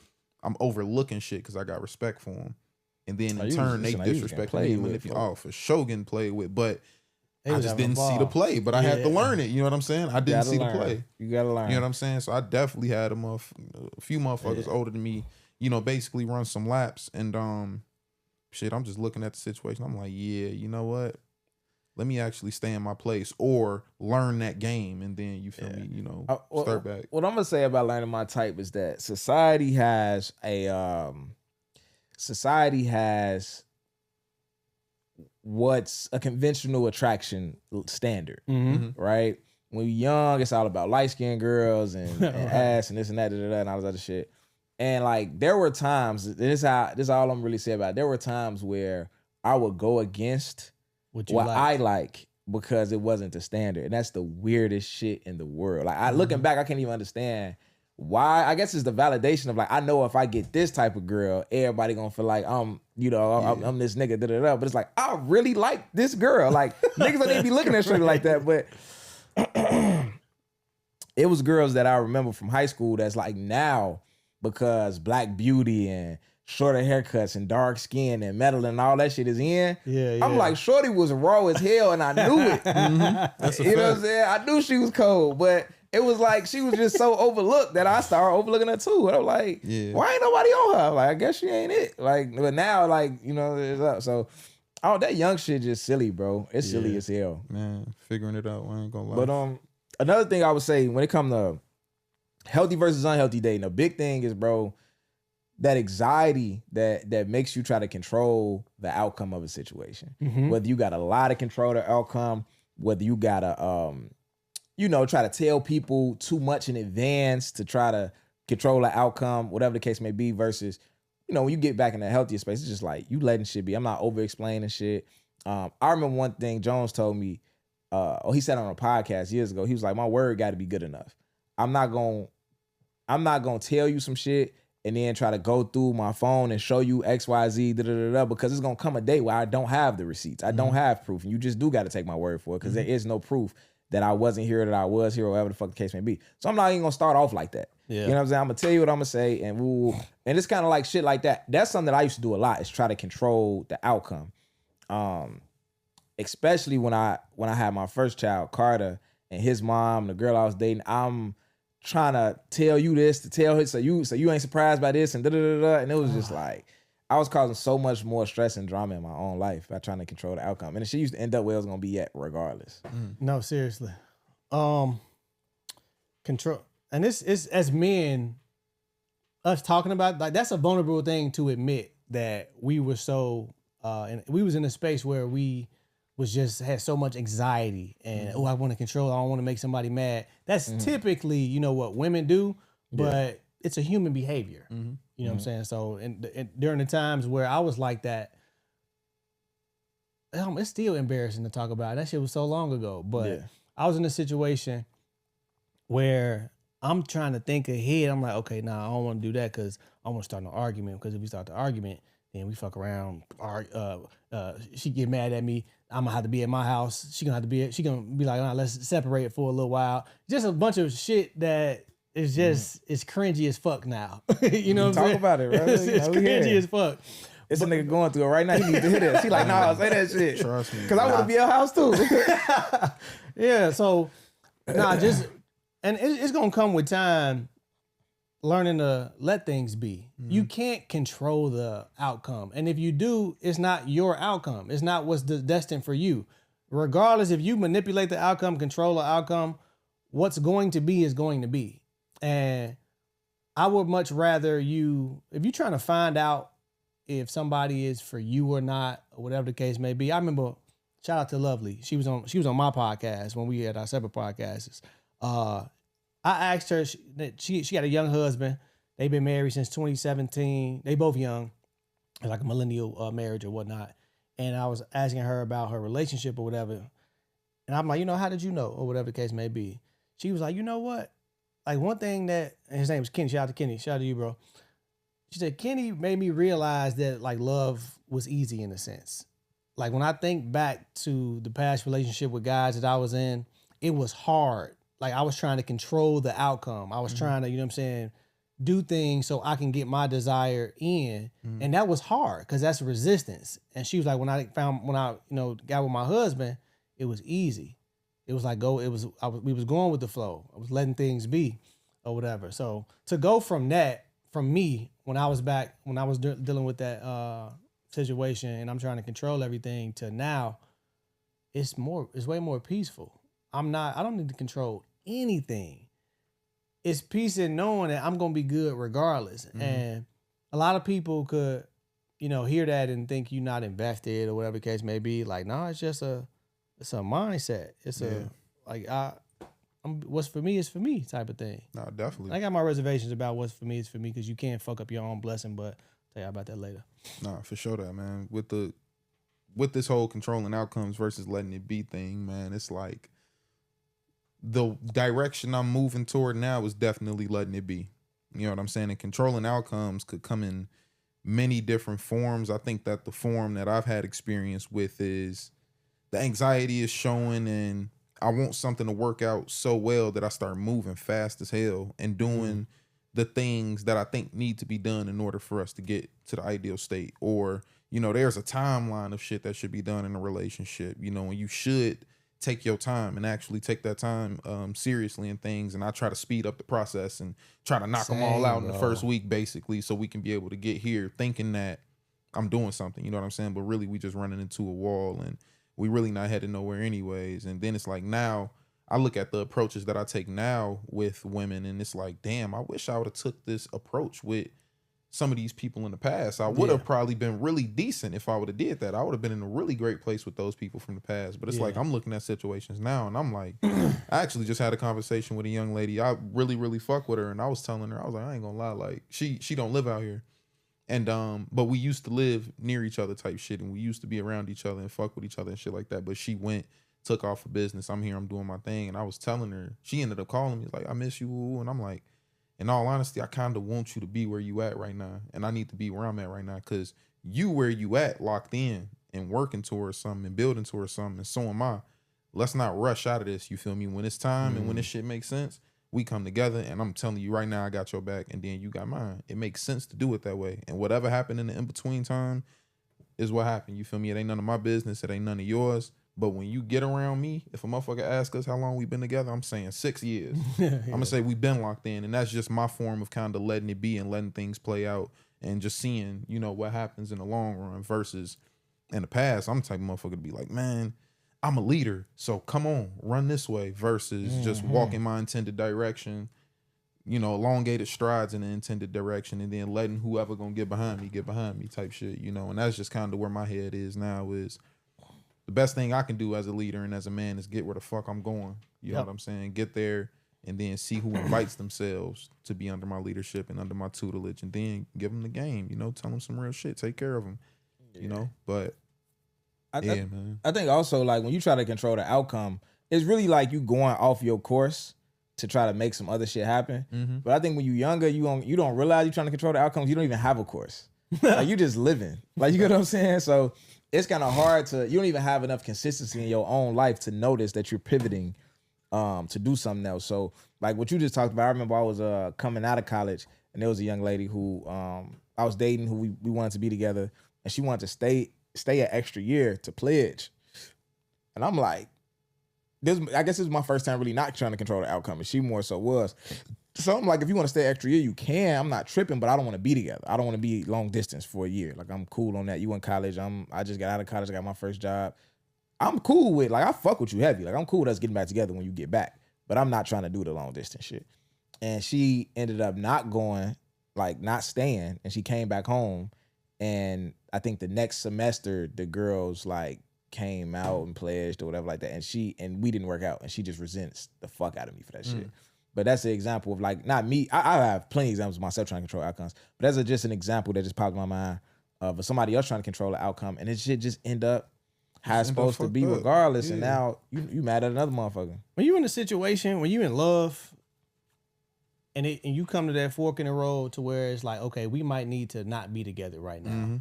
I'm overlooking shit because I got respect for them. And then in turn, they disrespect me. For sure getting played with. But I just didn't see the play. But I had to learn it. You know what I'm saying? I didn't see the play. You gotta learn. You know what I'm saying? So I definitely had a few motherfuckers older than me, you know, basically run some laps. And shit, I'm just looking at the situation. I'm like, yeah, you know what? Let me actually stay in my place or learn that game, and then you feel me, you know, start back. What I'm gonna say about learning my type is that society has what's a conventional attraction standard, right? When you're young, it's all about light-skinned girls and ass and this and that, and all this other shit. And like, there were times, this is all I'm really saying about it. There were times where I would go against what I like because it wasn't the standard. And that's the weirdest shit in the world. Like, looking back, I can't even understand why. I guess it's the validation of like, I know if I get this type of girl, everybody gonna feel like I'm this nigga, But it's like, I really like this girl. Like, niggas don't even be looking at shit like that. But it was girls that I remember from high school that's like now, because Black Beauty and shorter haircuts and dark skin and metal and all that shit is in. Yeah. I'm like, shorty was raw as hell and I knew it. That's a you know fact. what I'm saying? I knew she was cold, but it was like she was just so overlooked that I started overlooking her too. And I'm like, why ain't nobody on her? Like, I guess she ain't it. Like, but now, like, you know, it's up. So, that young shit just silly, bro. It's silly as hell. Man, figuring it out. I ain't gonna lie. But another thing I would say when it comes to healthy versus unhealthy dating, a big thing is, bro, that anxiety that makes you try to control the outcome of a situation. Whether you got a lot of control the outcome, whether you gotta try to tell people too much in advance to try to control the outcome, whatever the case may be, versus, when you get back in that healthier space, it's just like you letting shit be. I'm not over explaining shit. I remember one thing Jones told me, he said on a podcast years ago, he was like, my word gotta be good enough. I'm not gonna tell you some shit and then try to go through my phone and show you XYZ, because it's gonna come a day where I don't have the receipts. I don't have proof. And you just do gotta take my word for it, because there is no proof that I wasn't here, that I was here, or whatever the fuck the case may be. So I'm not even gonna start off like that. Yeah. You know what I'm saying? I'm gonna tell you what I'm gonna say, and it's kind of like shit like that. That's something that I used to do a lot, is try to control the outcome. Especially when I had my first child, Carter, and his mom, the girl I was dating, I'm trying to tell you this, to tell her so you ain't surprised by this, and and it was just like I was causing so much more stress and drama in my own life by trying to control the outcome, and she used to end up where it was gonna be at regardless. No, seriously, control, and this is, as men, us talking about, like, that's a vulnerable thing to admit, that we were so and we was in a space where we was just had so much anxiety and I want to control. I don't want to make somebody mad. That's typically, you know, what women do, but it's a human behavior. You know what I'm saying? So, and during the times where I was like that, it's still embarrassing to talk about. That shit was so long ago. But I was in a situation where I'm trying to think ahead. I'm like, okay, nah, I don't want to do that because I want to start an argument. Because if we start the argument, then we fuck around. She get mad at me. I'm gonna have to be at my house. She gonna be like, nah, let's separate it for a little while. Just a bunch of shit that is just it's cringy as fuck now. You know what I'm saying? Talk about it, bro. It's cringy as fuck. It's a nigga going through it right now. He needs to hear that. She like, nah, say that shit. Trust me. Because I want to be at her house too. Yeah, so and it's gonna come with time. Learning to let things be. You can't control the outcome, and if you do, it's not your outcome. It's not what's destined for you. Regardless, if you manipulate the outcome, control the outcome, what's going to be is going to be. And I would much rather you, if you're trying to find out if somebody is for you or not, or whatever the case may be. I remember, shout out to Lovely. She was on my podcast when we had our separate podcasts. I asked her, she got a young husband. They've been married since 2017. They both young, like a millennial marriage or whatnot. And I was asking her about her relationship or whatever. And I'm like, how did you know? Or whatever the case may be. She was like, you know what? Like one thing and his name was Kenny. Shout out to Kenny. Shout out to you, bro. She said, Kenny made me realize that like love was easy in a sense. Like when I think back to the past relationship with guys that I was in, it was hard. Like I was trying to control the outcome. I was trying to, do things so I can get my desire in. And that was hard because that's resistance. And she was like, when I got with my husband, it was easy. It was like we was going with the flow. I was letting things be or whatever. So to go from me, when I was dealing with that situation and I'm trying to control everything to now, it's way more peaceful. I don't need to control anything. It's peace in knowing that I'm going to be good regardless. And a lot of people could, hear that and think you're not invested or whatever the case may be. Like, no, it's just it's a mindset. It's what's for me is for me type of thing. No, definitely. I got my reservations about what's for me is for me because you can't fuck up your own blessing, but I'll tell you about that later. Nah, for sure that, man. With this whole controlling outcomes versus letting it be thing, man, it's like the direction I'm moving toward now is definitely letting it be. You know what I'm saying? And controlling outcomes could come in many different forms. I think that the form that I've had experience with is the anxiety is showing and I want something to work out so well that I start moving fast as hell and doing the things that I think need to be done in order for us to get to the ideal state. Or, there's a timeline of shit that should be done in a relationship, and you should take your time and actually take that time seriously in things. And I try to speed up the process and try to knock them all out in the first week, basically, so we can be able to get here thinking that I'm doing something, you know what I'm saying? But really, we just running into a wall and we really not headed nowhere anyways. And then it's like now I look at the approaches that I take now with women and it's like, damn, I wish I would have took this approach with some of these people in the past. I would have probably been really decent if I would have did that. I would have been in a really great place with those people from the past. But it's like I'm looking at situations now and I'm like, I actually just had a conversation with a young lady. I really, really fuck with her. And I was telling her, I was like, I ain't gonna lie, like she don't live out here. And but we used to live near each other type shit, and we used to be around each other and fuck with each other and shit like that. But she took off for business. I'm here, I'm doing my thing. And I was telling her, she ended up calling me, like, I miss you. And I'm like, in all honesty, I kind of want you to be where you at right now. And I need to be where I'm at right now. Cause you where you at, locked in and working towards something and building towards something. And so am I. Let's not rush out of this. You feel me? When it's time and when this shit makes sense, we come together, and I'm telling you right now, I got your back, and then you got mine. It makes sense to do it that way. And whatever happened in the in-between time is what happened. You feel me? It ain't none of my business. It ain't none of yours. But when you get around me, if a motherfucker asks us how long we've been together, I'm saying 6 years. I'm going to say we've been locked in. And that's just my form of kind of letting it be and letting things play out and just seeing, what happens in the long run versus in the past. I'm the type of motherfucker to be like, man, I'm a leader, so come on, run this way versus just walking my intended direction, elongated strides in the intended direction and then letting whoever gonna get behind me type shit, and that's just kind of where my head is now is the best thing I can do as a leader and as a man is get where the fuck I'm going. You know Yep. what I'm saying? Get there and then see who invites themselves to be under my leadership and under my tutelage, and then give them the game. You know, tell them some real shit. Take care of them. You know, but man. I think also like when you try to control the outcome, it's really like you going off your course to try to make some other shit happen. Mm-hmm. But I think when you're younger, you don't realize you're trying to control the outcomes. You don't even have a course. Like you just living. Like you get what I'm saying? So it's kind of hard to, you don't even have enough consistency in your own life to notice that you're pivoting to do something else. So like what you just talked about, I remember I was coming out of college and there was a young lady who I was dating who we wanted to be together, and she wanted to stay an extra year to pledge. And I'm like, I guess this is my first time really not trying to control the outcome, and she more so was. So I'm like, if you want to stay extra year, you can. I'm not tripping, but I don't want to be together. I don't want to be long distance for a year. Like I'm cool on that. You in college, I just got out of college, I got my first job. I'm cool with, like, I fuck with you heavy. Like I'm cool with us getting back together when you get back, but I'm not trying to do the long distance shit. And she ended up not going, like not staying, and she came back home. And I think the next semester, the girls like came out and pledged or whatever like that. And we didn't work out, and she just resents the fuck out of me for that shit. But that's an example of like, not me. I have plenty of examples of myself trying to control outcomes, but that's just an example that just popped in my mind of somebody else trying to control the outcome, and it should just end up how it's supposed to be regardless. And now you mad at another motherfucker. When you in a situation, when you in love, and you come to that fork in the road to where it's like, okay, we might need to not be together right now.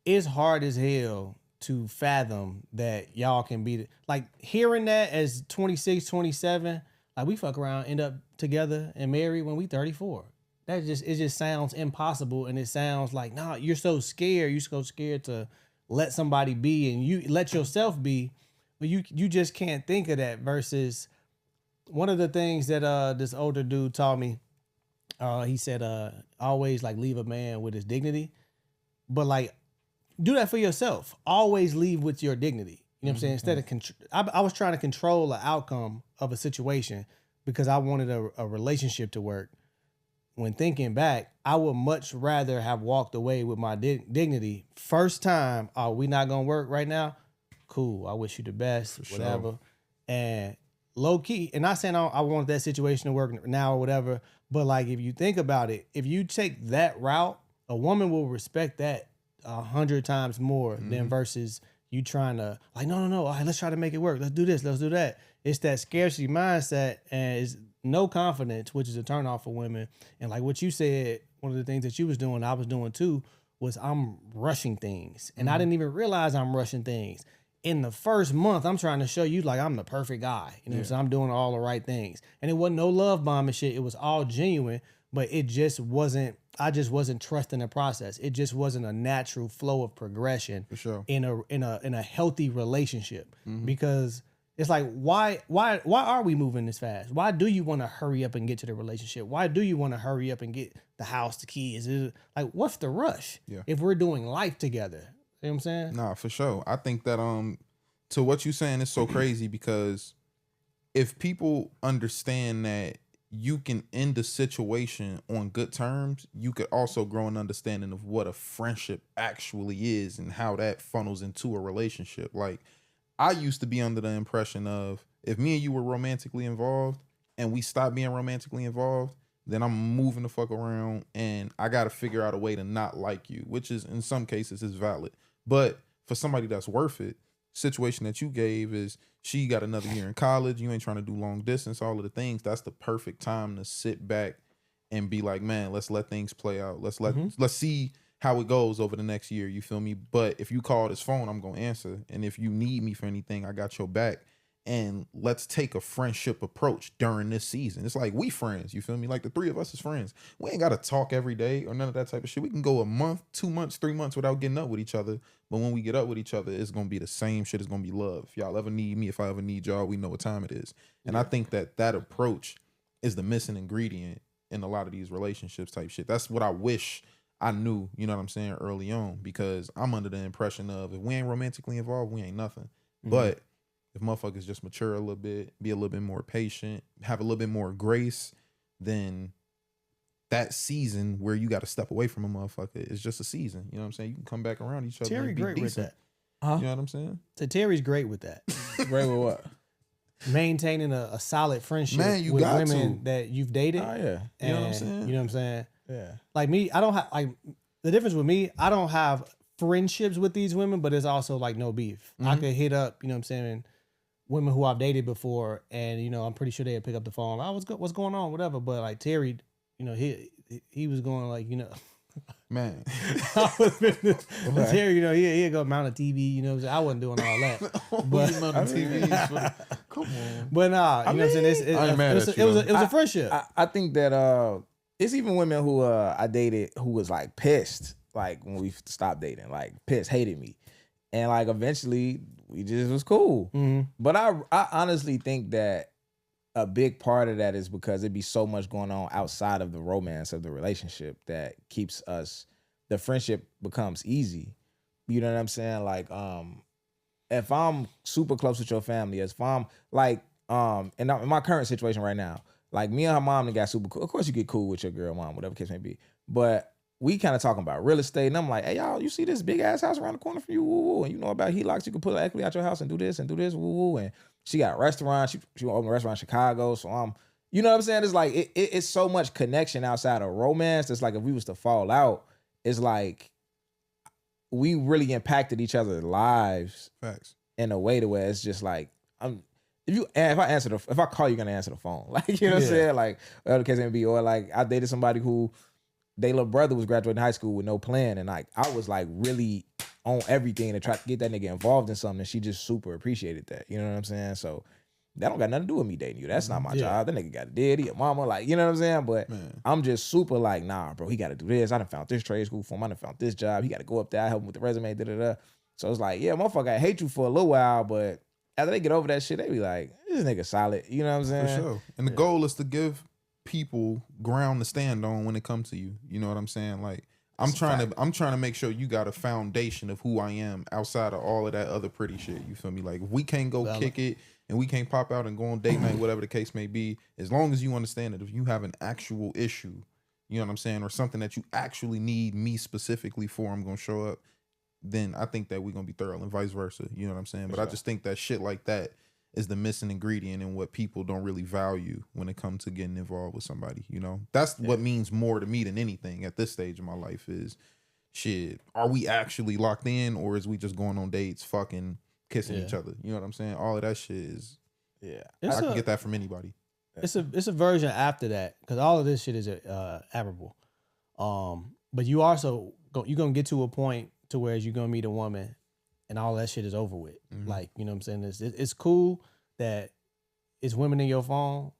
It's hard as hell to fathom that y'all can be like hearing that as 26, 27, like we fuck around, end up together and married when we 34. It just sounds impossible, and it sounds like, nah, you're so scared. You're so scared to let somebody be, and you let yourself be, but you just can't think of that. Versus one of the things that this older dude taught me, he said, always like leave a man with his dignity, but like do that for yourself. Always leave with your dignity. You know what I'm saying? Instead of I was trying to control the outcome of a situation because I wanted a relationship to work. When thinking back, I would much rather have walked away with my dignity. First time, we not gonna work right now? Cool. I wish you the best, For whatever. sure. And low key, and not saying I want that situation to work now or whatever, but like if you think about it, if you take that route, a woman will respect that 100 times more than versus you trying to like, no, all right, let's try to make it work. Let's do this, let's do that. It's that scarcity mindset, and it's no confidence, which is a turn off for women. And like what you said, one of the things that you was doing, I was doing too, was I'm rushing things. And I didn't even realize I'm rushing things. In the first month, I'm trying to show you like I'm the perfect guy. You know what I'm saying? I'm doing all the right things. And it wasn't no love bombing shit. It was all genuine, but it just wasn't, I just wasn't trusting the process. It just wasn't a natural flow of progression For sure. in a healthy relationship. Because it's like, why are we moving this fast? Why do you want to hurry up and get to the relationship? Why do you want to hurry up and get the house, the kids? Like, what's the rush? Yeah. If we're doing life together, you know what I'm saying? Nah, for sure. I think that to what you saying is so crazy, because if people understand that you can end a situation on good terms, you could also grow an understanding of what a friendship actually is and how that funnels into a relationship. Like, I used to be under the impression of if me and you were romantically involved and we stopped being romantically involved, then I'm moving the fuck around and I got to figure out a way to not like you, which is in some cases is valid. But for somebody that's worth it, situation that you gave is she got another year in college. You ain't trying to do long distance, all of the things. That's the perfect time to sit back and be like, man, let's let things play out. Let's see how it goes over the next year. You feel me? But if you call this phone, I'm going to answer. And if you need me for anything, I got your back. And let's take a friendship approach during this season. It's like we friends, you feel me? Like the three of us is friends. We ain't got to talk every day or none of that type of shit. We can go a month, 2 months, 3 months without getting up with each other. But when we get up with each other, it's going to be the same shit. It's going to be love. If y'all ever need me, if I ever need y'all, we know what time it is. And I think that approach is the missing ingredient in a lot of these relationships type shit. That's what I wish I knew, you know what I'm saying, early on, because I'm under the impression of if we ain't romantically involved, we ain't nothing. But if motherfuckers just mature a little bit, be a little bit more patient, have a little bit more grace, then that season where you got to step away from a motherfucker is just a season. You know what I'm saying? You can come back around each other. Terry and be great with decent. that. You know what I'm saying? So Terry's great with that. Great with what? Maintaining a solid friendship Man, you with got women to. that you've dated. Oh yeah. You know what I'm And, saying? You know what I'm saying? Yeah. Like me, I don't have like the difference with me. I don't have friendships with these women, but it's also like no beef. I could hit up, you know what I'm saying, women who I've dated before, and you know I'm pretty sure they'd pick up the phone. Oh, what's going on, whatever. But like Terry, you know he was going like you know. Man. Terry, you know, he'd go mount a TV, you know, I wasn't doing all that. But Come on. But nah, you know what I'm saying? I ain't mad at you, It was though. a friendship. I think that it's even women who I dated who was like pissed, like when we stopped dating, like pissed, hated me. And like eventually we just was cool. But I honestly think that a big part of that is because it'd be so much going on outside of the romance of the relationship that keeps us, the friendship becomes easy. You know what I'm saying? Like, if I'm super close with your family, if I'm like, in my current situation right now, like me and her mom, they got super cool. Of course you get cool with your girl mom, whatever case may be. But we kind of talking about real estate, and I'm like, hey y'all, you see this big ass house around the corner from you, woo woo, and you know about HELOCs, you can put equity out your house and do this, woo woo. And she got a restaurant, she opened a restaurant in Chicago, so I'm, you know what I'm saying? It's like it's so much connection outside of romance. It's like if we was to fall out, it's like we really impacted each other's lives. Facts. In a way to where it's just like if I call you, gonna answer the phone, like you know what I'm saying, like whatever the case may be. Or like I dated somebody who their little brother was graduating high school with no plan, and like I was like really on everything to try to get that nigga involved in something, and she just super appreciated that. You know what I'm saying? So that don't got nothing to do with me dating you. That's not my job. That nigga got a daddy, a mama, like you know what I'm saying. But I'm just super like, nah, bro, he got to do this. I done found this trade school for him. I done found this job. He got to go up there. I help him with the resume. Da da da. So it's like, yeah, motherfucker, I hate you for a little while, but after they get over that shit, they be like, this nigga solid. You know what I'm saying? For sure. And the goal is to give people ground to stand on when it comes to you. You know what I'm saying? Like I'm trying to make sure you got a foundation of who I am outside of all of that other pretty shit. You feel me? Like if we can't go kick it and we can't pop out and go on date night, whatever the case may be, as long as you understand that if you have an actual issue, you know what I'm saying, or something that you actually need me specifically for, I'm gonna show up. Then I think that we're gonna be thorough and vice versa. You know what I'm saying? But I just think that shit like that is the missing ingredient in what people don't really value when it comes to getting involved with somebody. You know, that's what means more to me than anything at this stage of my life is shit. Are we actually locked in, or is we just going on dates, fucking kissing each other? You know what I'm saying? All of that shit is I can get that from anybody. It's a version after that because all of this shit is admirable. But you also you're gonna get to a point to where you're gonna meet a woman and all that shit is over with. Like, you know what I'm saying? It's cool that it's women in your phone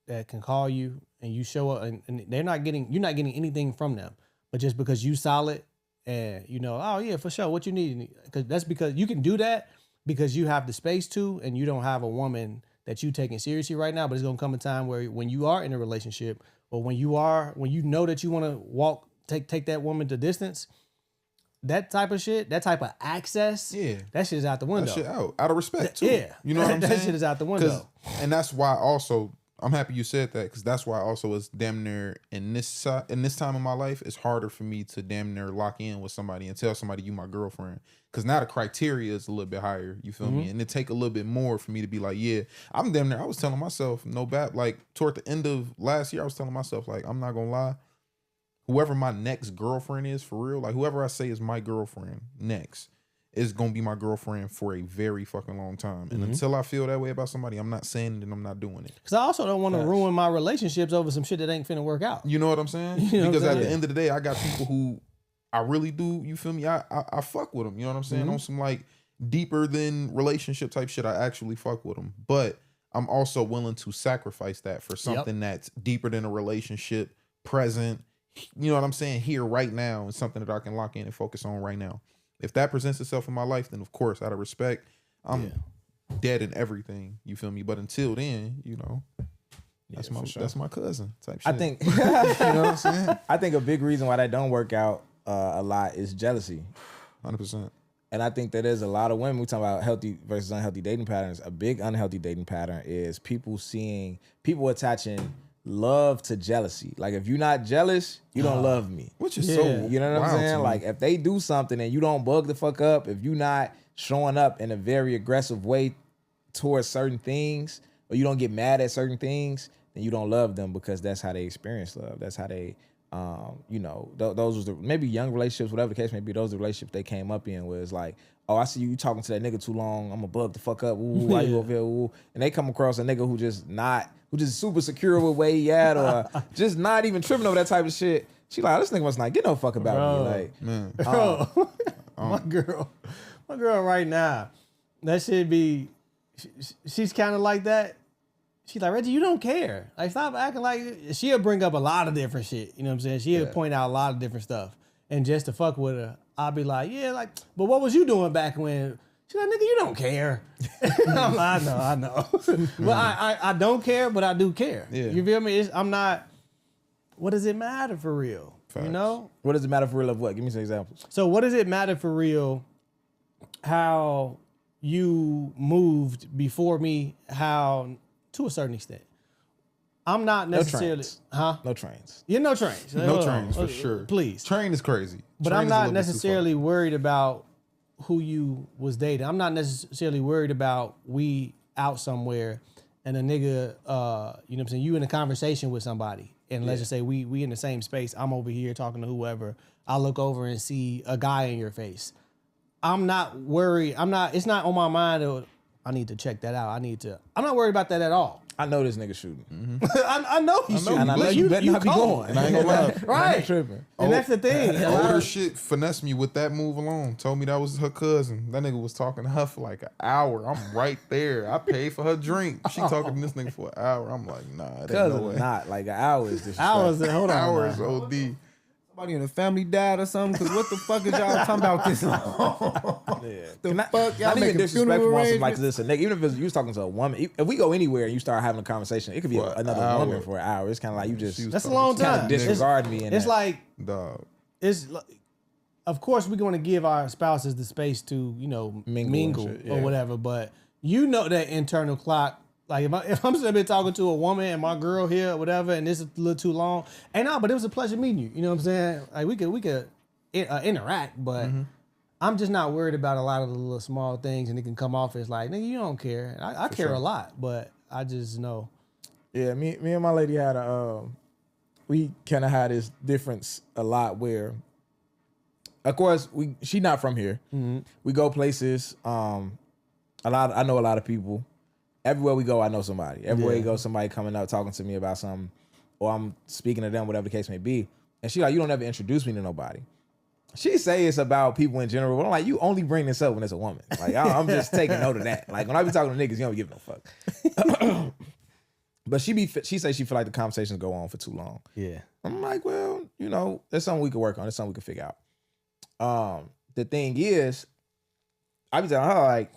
that can call you and you show up and you're not getting anything from them. But just because you solid and you know, oh yeah, for sure, what you need. Because you can do that because you have the space to, and you don't have a woman that you taking seriously right now. But it's gonna come a time where when you are in a relationship or when you know that you wanna take that woman to distance, that type of shit, that type of access, that shit is out the window. That shit out of respect too. Yeah, you know what I'm saying? That shit is out the window. And that's why also I'm happy you said that because that's why also it's damn near in this time of my life it's harder for me to damn near lock in with somebody and tell somebody you my girlfriend because now the criteria is a little bit higher. You feel me? And it take a little bit more for me to be like, yeah, I'm damn near. I was telling myself no bad. Like toward the end of last year, I was telling myself like I'm not gonna lie. Whoever my next girlfriend is for real, like whoever I say is my girlfriend next is gonna be my girlfriend for a very fucking long time. And until I feel that way about somebody, I'm not saying it and I'm not doing it. Because I also don't want to ruin my relationships over some shit that ain't finna work out. You know what I'm saying? You know because what I'm at the saying? end of the day, I got people who I really do, you feel me? I fuck with them, you know what I'm saying? On some like deeper than relationship type shit, I actually fuck with them. But I'm also willing to sacrifice that for something that's deeper than a relationship, present, you know what I'm saying, here right now, and something that I can lock in and focus on right now. If that presents itself in my life, then of course, out of respect, I'm dead in everything. You feel me? But until then, you know, that's my cousin type shit. I think you know what I'm saying? I think a big reason why that don't work out a lot is jealousy. 100%. And I think that there's a lot of women, we talk about healthy versus unhealthy dating patterns. A big unhealthy dating pattern is people attaching love to jealousy. Like if you're not jealous, you don't love me. Which is Yeah. so You know what I'm wild saying? to me. Like if they do something and you don't bug the fuck up, if you not showing up in a very aggressive way towards certain things, or you don't get mad at certain things, then you don't love them because that's how they experience love. That's how they, those was maybe young relationships, whatever the case may be. Those are the relationships they came up in where it's like, oh, I see you talking to that nigga too long. I'm gonna bug the fuck up. Ooh, why you over here? Ooh. And they come across a nigga who just super secure with where he at, or just not even tripping over that type of shit. She like, this nigga must not get no fuck about me. Like, Man. Bro, my girl right now, that shit be, she's kind of like that. She's like, Reggie, you don't care. Like, stop acting like, she'll bring up a lot of different shit. You know what I'm saying? She'll point out a lot of different stuff. And just to fuck with her, I'll be like, yeah, like, but what was you doing back when? She's like, nigga, you don't care. I'm like, I know. But I don't care, but I do care. Yeah. You feel me? I'm not, what does it matter for real? Facts. You know? what does it matter for real of what? Give me some examples. So what does it matter for real how you moved before me, how, to a certain extent? I'm not necessarily, trains. huh? No trains. You're no trains. No Hold trains on. for sure. Please. Train is crazy. But Train I'm is a not little bit too far. necessarily worried about who you was dating. I'm not necessarily worried about we out somewhere and a nigga, you know what I'm saying, you in a conversation with somebody. And let's just say we in the same space. I'm over here talking to whoever. I look over and see a guy in your face. I'm not worried. It's not on my mind. I need to check that out. I'm not worried about that at all. I know this nigga shooting. I know he's shooting. And I know you better not be cold. going. And I ain't gonna lie. Right. I ain't tripping. And that's the thing. A lot Older of- shit finessed me with that move alone. Told me that was her cousin. That nigga was talking to her for like an hour. I'm right there. I paid for her drink. She talking to this nigga for an hour. I'm like, nah, that ain't Because no way. not like an hour is disrespectful. Hours. Hold on. Hours now. OD. Somebody in the family died or something? Because what the fuck is y'all talking about this long? The fuck? Y'all Not even making disrespectful funeral on some like arrangements? this. A nigga, even if you was talking to a woman, if we go anywhere and you start having a conversation, it could be For an another hour. woman for an hour. It's kind of like you just She was That's a talking long to time. kind of disregard me. In It's that. like, Dog. it's like, of course we're going to give our spouses the space to, mingle and shit, or yeah. whatever, but you know that internal clock. Like if I'm sitting there talking to a woman and my girl here or whatever, and this is a little too long, but it was a pleasure meeting you. You know what I'm saying? Like we could interact, but I'm just not worried about a lot of the little small things, and it can come off as like, nigga, you don't care. I care a lot, but I just know. Yeah, me and my lady had we kind of had this difference a lot where, of course, she not from here. We go places. I know a lot of people. Everywhere we go, I know somebody. Everywhere you go, somebody coming up talking to me about something, or I'm speaking to them, whatever the case may be. And she like, you don't ever introduce me to nobody. She say it's about people in general, but I'm like, you only bring this up when it's a woman. Like I'm just taking note of that. Like when I be talking to niggas, you don't give no fuck. But she say she feel like the conversations go on for too long. Yeah. I'm like, well, there's something we could work on. There's something we could figure out. The thing is, I be telling her like,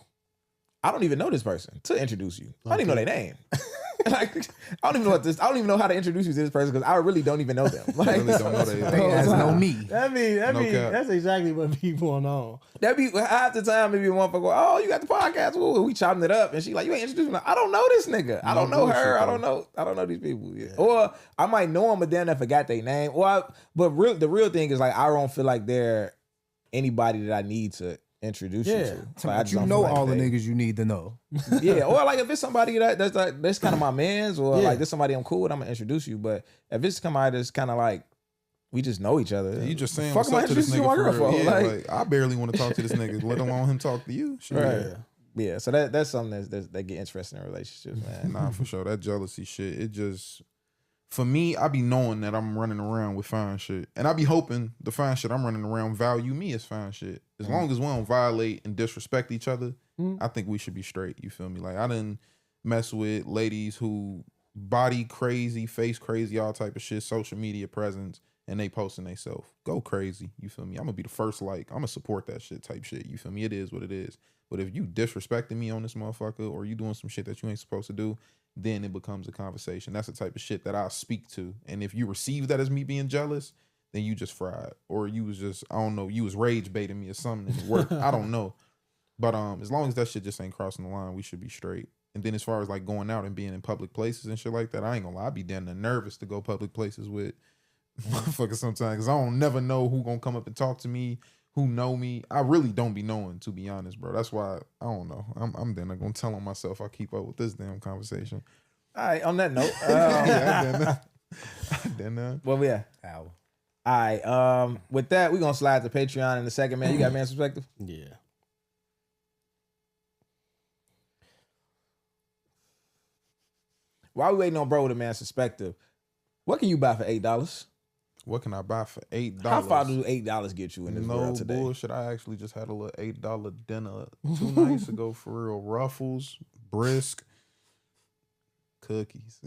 I don't even know this person to introduce you. I don't even know their name. Like, I don't even know how to introduce you to this person because I really don't even know them. Like, I really don't know that. They has no me. That's exactly what be going on. that be half the time maybe one motherfucker go, oh, you got the podcast. Ooh, we chopping it up. And she like, you ain't introduced me. I don't know this nigga. I don't know her. I don't know these people. Yeah. Or I might know them, but then I forgot their name. The real thing is like, I don't feel like they're anybody that I need to introduce you to. Like, I But just you don't know feel like all the they- niggas you need to know. Yeah, or like if it's somebody that's kind of my mans, or like this somebody I'm cool with, I'm gonna introduce you. But if it's somebody that's kind of like we just know each other, You just saying fuck what's am I up to this introducing nigga my for girl real. for? Yeah, Like, I barely want to talk to this nigga, let alone him talk to you. Shit. right. Yeah, so that's something that get interesting in relationships, man. Nah, for sure. That jealousy shit, it just, for me, I be knowing that I'm running around with fine shit. And I be hoping the fine shit I'm running around value me as fine shit. As long as we don't violate and disrespect each other, I think we should be straight. You feel me? Like, I didn't mess with ladies who body crazy, face crazy, all type of shit, social media presence, and they posting themselves. Go crazy. You feel me? I'm gonna be the first like, I'm gonna support that shit type shit. You feel me? It is what it is. But if you disrespecting me on this motherfucker, or you doing some shit that you ain't supposed to do, then it becomes a conversation. That's the type of shit that I speak to. And if you receive that as me being jealous, then you just fried. Or you was just, I don't know, you was rage baiting me or something in work. I don't know. But as long as that shit just ain't crossing the line, we should be straight. And then as far as like going out and being in public places and shit like that, I ain't gonna lie, I be damn near nervous to go public places with motherfuckers sometimes, because I don't never know who gonna come up and talk to me, who know me. I really don't be knowing, to be honest, bro. That's why I don't know. I'm then gonna tell on myself I keep up with this damn conversation. All right, on that note, well, yeah. Ow. All right, with that, we're gonna slide to Patreon in a second, man. You got man's perspective? Yeah. While we waiting on bro with a man's perspective, what can you buy for $8? What can I buy for $8? How far do $8 get you in this world today? No bullshit. I actually just had a little $8 dinner 2 nights ago for real. Ruffles, brisk, cookies.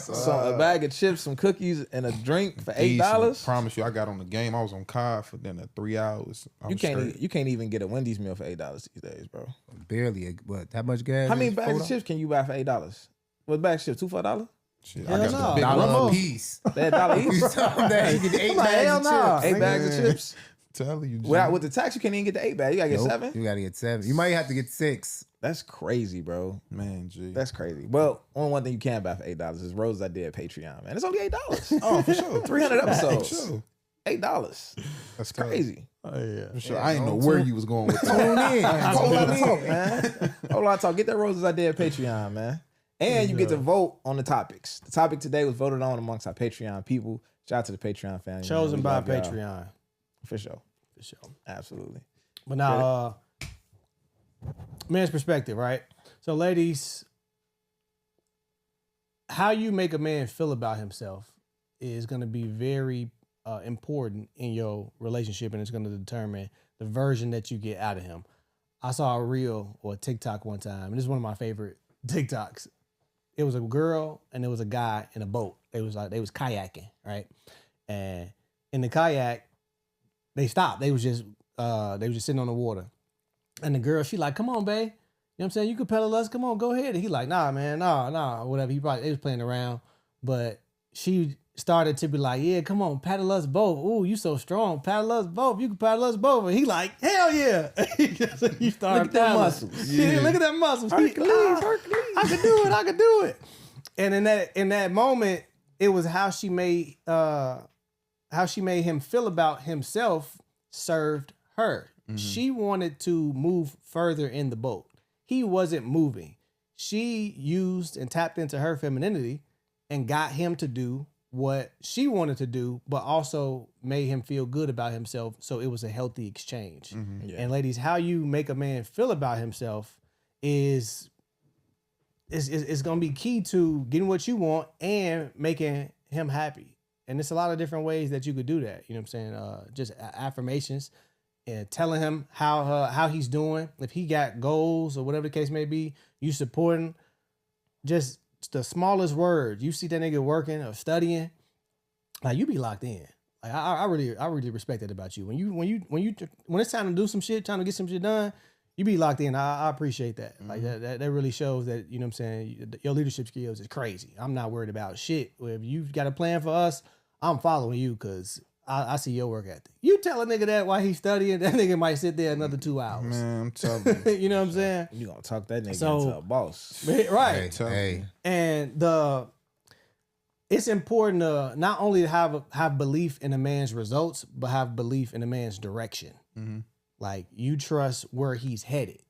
So a bag of chips, some cookies, and a drink for $8. Decent. Promise you, I got on the game. I was on COD for dinner 3 hours. You can't even get a Wendy's meal for $8 these days, bro. Barely. What? How much gas? How many is bags $4? of chips can you buy for $8? What bag of chips? $2 for $1? Shit, Hell I got no. the big $1 one. a piece. That $1 each? You tell them that you get 8 I'm like, bags hell of no. chips. 8 bags of chips. Telling you, G. With the tax, you can't even get the 8 bag. You gotta get Nope, 7. You gotta get 7. You might have to get 6. That's crazy, bro. Man, G. That's crazy. Well, only one thing you can buy for $8 is roses I did at Patreon, man. It's only $8. Oh, for sure. 300 episodes. For sure. $8. That's Crazy. Oh yeah. For sure. I ain't know where you was going with that. Tune in. Whole lot of talk, man. Whole lot of talk. Get that roses I did at Patreon, man. And you get to vote on the topics. The topic today was voted on amongst our Patreon people. Shout out to the Patreon family. Chosen by man. We love y'all. Patreon. For sure. For sure. Absolutely. But now, man's perspective, right? So, ladies, how you make a man feel about himself is going to be very important in your relationship, and it's going to determine the version that you get out of him. I saw a reel or a TikTok one time, and this is one of my favorite TikToks. It was a girl and there was a guy in a boat. They was kayaking, right? And in the kayak, they stopped. They was just sitting on the water. And the girl, she like, come on, babe. You know what I'm saying? You can pedal us. Come on, go ahead. And he like, nah, man, nah, whatever. They was playing around. But she started to be like, yeah, come on, paddle us both. Ooh, you so strong. Paddle us both. You can paddle us both. And he like, hell yeah. He started Look at them muscles. Yeah, look at them muscles. Hercules. I could do it. And in that moment, it was how she made him feel about himself served her. Mm-hmm. She wanted to move further in the boat. He wasn't moving. She used and tapped into her femininity and got him to do what she wanted to do, but also made him feel good about himself. So it was a healthy exchange. Mm-hmm. Yeah. And ladies, how you make a man feel about himself is going to be key to getting what you want and making him happy. And there's a lot of different ways that you could do that. You know what I'm saying? Just affirmations and telling him how he's doing. If he got goals or whatever the case may be, you supporting. Just the smallest word. You see that nigga working or studying, like you be locked in. Like I really respect that about you. When it's time to do some shit, trying to get some shit done, you be locked in. I appreciate that. Mm-hmm. Like that really shows that, you know what I'm saying, your leadership skills is crazy. I'm not worried about shit. If you've got a plan for us, I'm following you because I see your work ethic. You tell a nigga that while he's studying, that nigga might sit there another 2 hours. Man, I'm telling you. You know what I'm saying? You gonna talk that nigga into a boss. Right. Hey. And it's important to not only have belief in a man's results, but have belief in a man's direction. Mm-hmm. Like you trust where he's headed.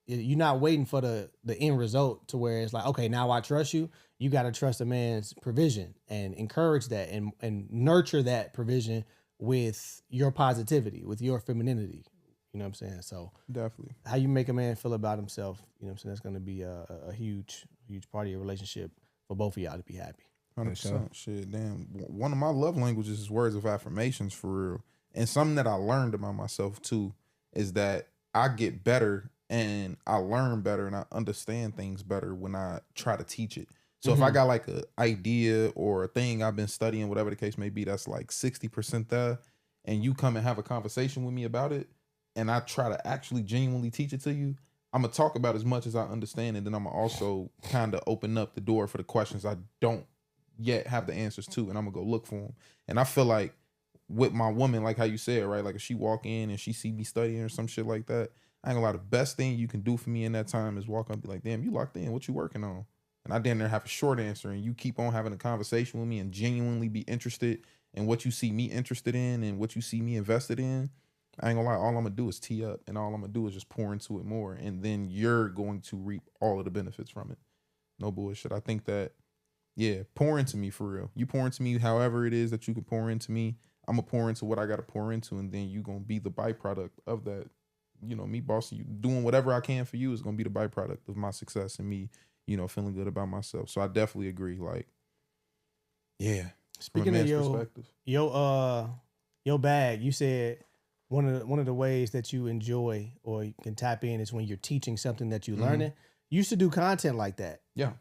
You're not waiting for the end result to where it's like, okay, now I trust you. You got to trust a man's provision and encourage that and nurture that provision with your positivity, with your femininity. You know what I'm saying? So definitely how you make a man feel about himself, you know what I'm saying? That's going to be a huge part of your relationship for both of y'all to be happy. 100%. Shit, damn. One of my love languages is words of affirmations, for real. And something that I learned about myself too is that I get better and I learn better and I understand things better when I try to teach it. So if I got like an idea or a thing I've been studying, whatever the case may be, that's like 60% there, and you come and have a conversation with me about it, and I try to actually genuinely teach it to you, I'm going to talk about as much as I understand, and then I'm going to also kind of open up the door for the questions I don't yet have the answers to, and I'm going to go look for them. And I feel like with my woman, like how you said, right? Like if she walk in and she see me studying or some shit like that, I ain't gonna lie, the best thing you can do for me in that time is walk up and be like, damn, you locked in. What you working on? And I damn near have a short answer, and you keep on having a conversation with me and genuinely be interested in what you see me interested in and what you see me invested in. I ain't gonna lie, all I'm gonna do is tee up, and all I'm gonna do is just pour into it more. And then you're going to reap all of the benefits from it. No bullshit. I think that, yeah, pour into me for real. You pour into me however it is that you can pour into me. I'm gonna pour into what I gotta pour into, and then you gonna be the byproduct of that. You know, me bossing you, doing whatever I can for you is gonna be the byproduct of my success and me, you know, feeling good about myself. So I definitely agree. Like, yeah. Speaking of your bag, you said one of the ways that you enjoy or you can tap in is when you're teaching something that you're learning. You used to do content like that. Yeah.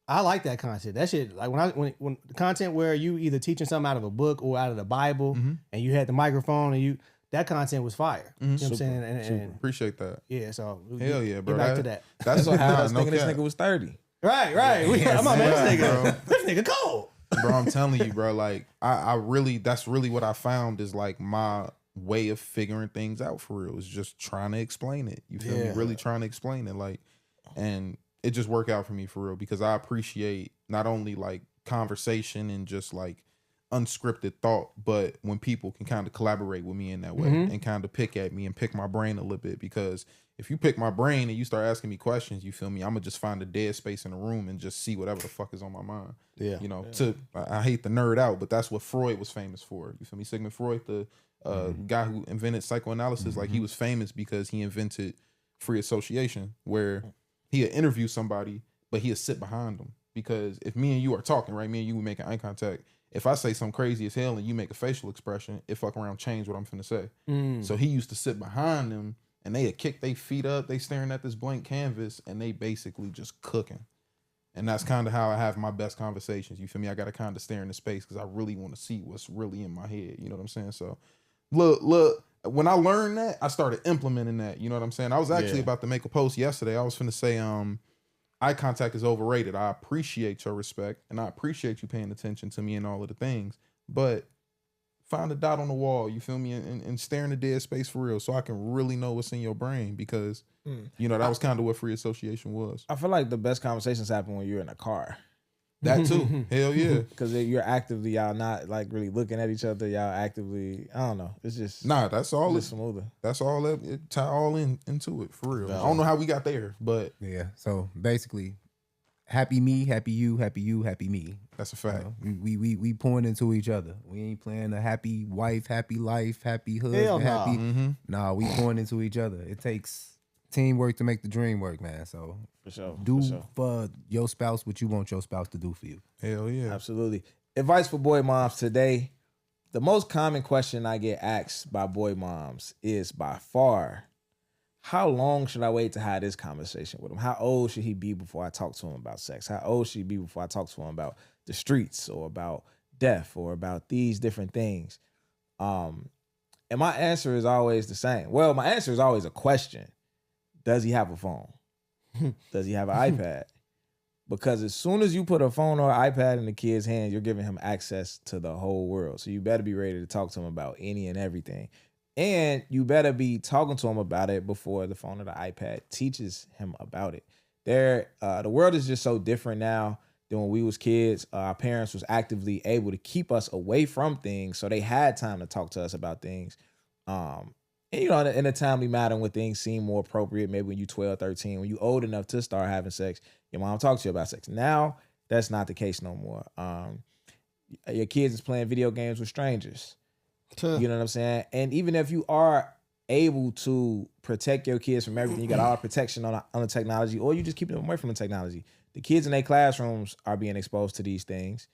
I like that content. That shit, like when the content where you either teaching something out of a book or out of the Bible, and you had the microphone and that content was fire. You know what I'm saying? And appreciate that. Yeah, so hell yeah, bro. Get back to that. That's So how I nah, was thinking this nigga was 30. Right. I'm on this nigga cold. Bro, I'm telling you, bro, like I really, that's really what I found is like my way of figuring things out for real. Is just trying to explain it. You feel me? Really trying to explain it. Like, and it just worked out for me for real because I appreciate not only like conversation and just like unscripted thought, but when people can kind of collaborate with me in that way and kind of pick at me and pick my brain a little bit. Because if you pick my brain and you start asking me questions, you feel me, I'm gonna just find a dead space in the room and just see whatever the fuck is on my mind. Yeah, you know, I hate the nerd out, but that's what Freud was famous for. You feel me? Sigmund Freud, the guy who invented psychoanalysis, like he was famous because he invented free association, where he'd interview somebody, but he'd sit behind them. Because if me and you are talking, right, me and you were making eye contact, if I say something crazy as hell and you make a facial expression, it fuck around change what I'm finna say. So he used to sit behind them and they had kicked their feet up, they staring at this blank canvas, and they basically just cooking. And that's kind of how I have my best conversations. You feel me? I got to kind of stare into space because I really want to see what's really in my head. You know what I'm saying? So look, when I learned that, I started implementing that. You know what I'm saying? I was actually about to make a post yesterday. I was finna say, eye contact is overrated. I appreciate your respect and I appreciate you paying attention to me and all of the things, but find a dot on the wall, you feel me, and stare in the dead space for real so I can really know what's in your brain because, you know, that was kind of what free association was. I feel like the best conversations happen when you're in a car. That too. Hell yeah. Because you're actively, y'all not like really looking at each other. Y'all actively, I don't know. It's just that's all. It's smoother. That's all. It tie all into it for real. I don't know how we got there, but yeah. So basically, happy me, happy you, happy you, happy me. That's a fact. We pouring into each other. We ain't playing a happy wife, happy life, happy husband, Hell nah. happy. Nah, we pouring into each other. It takes teamwork to make the dream work, man. So for sure, for your spouse what you want your spouse to do for you. Hell yeah. Absolutely. Advice for boy moms today. The most common question I get asked by boy moms is by far, how long should I wait to have this conversation with him? How old should he be before I talk to him about sex? How old should he be before I talk to him about the streets or about death or about these different things? And my answer is always the same. Well, my answer is always a question. Does he have a phone? Does he have an iPad? Because as soon as you put a phone or an iPad in the kid's hand, you're giving him access to the whole world. So you better be ready to talk to him about any and everything. And you better be talking to him about it before the phone or the iPad teaches him about it. The world is just so different now than when we was kids. Our parents was actively able to keep us away from things, so they had time to talk to us about things. And, you know, in a timely manner when things seem more appropriate, maybe when you're 12, 13, when you're old enough to start having sex, your mom talks to you about sex. Now, that's not the case no more. Your kids is playing video games with strangers. You know what I'm saying? And even if you are able to protect your kids from everything, you got all the protection on the technology, or you just keep them away from the technology. The kids in their classrooms are being exposed to these things,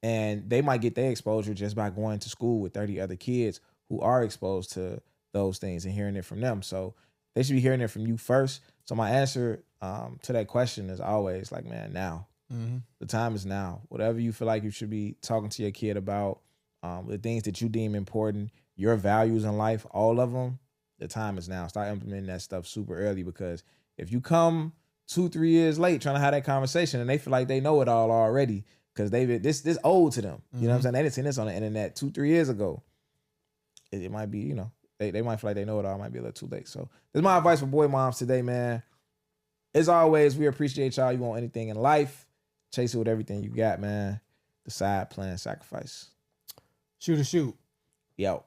and they might get their exposure just by going to school with 30 other kids who are exposed to those things and hearing it from them. So they should be hearing it from you first. So my answer to that question is always like, man, now. The time is now. Whatever you feel like you should be talking to your kid about, the things that you deem important, your values in life, all of them, the time is now. Start implementing that stuff super early, because if you come 2-3 years late trying to have that conversation and they feel like they know it all already, because this old to them. You know what I'm saying? They didn't see this on the internet 2-3 years ago. It might be, you know, they might feel like they know it all. It might be a little too late. So this is my advice for boy moms today, man. As always, we appreciate y'all. You want anything in life, chase it with everything you got, man. Decide, plan, sacrifice. Shoot or shoot. Yo.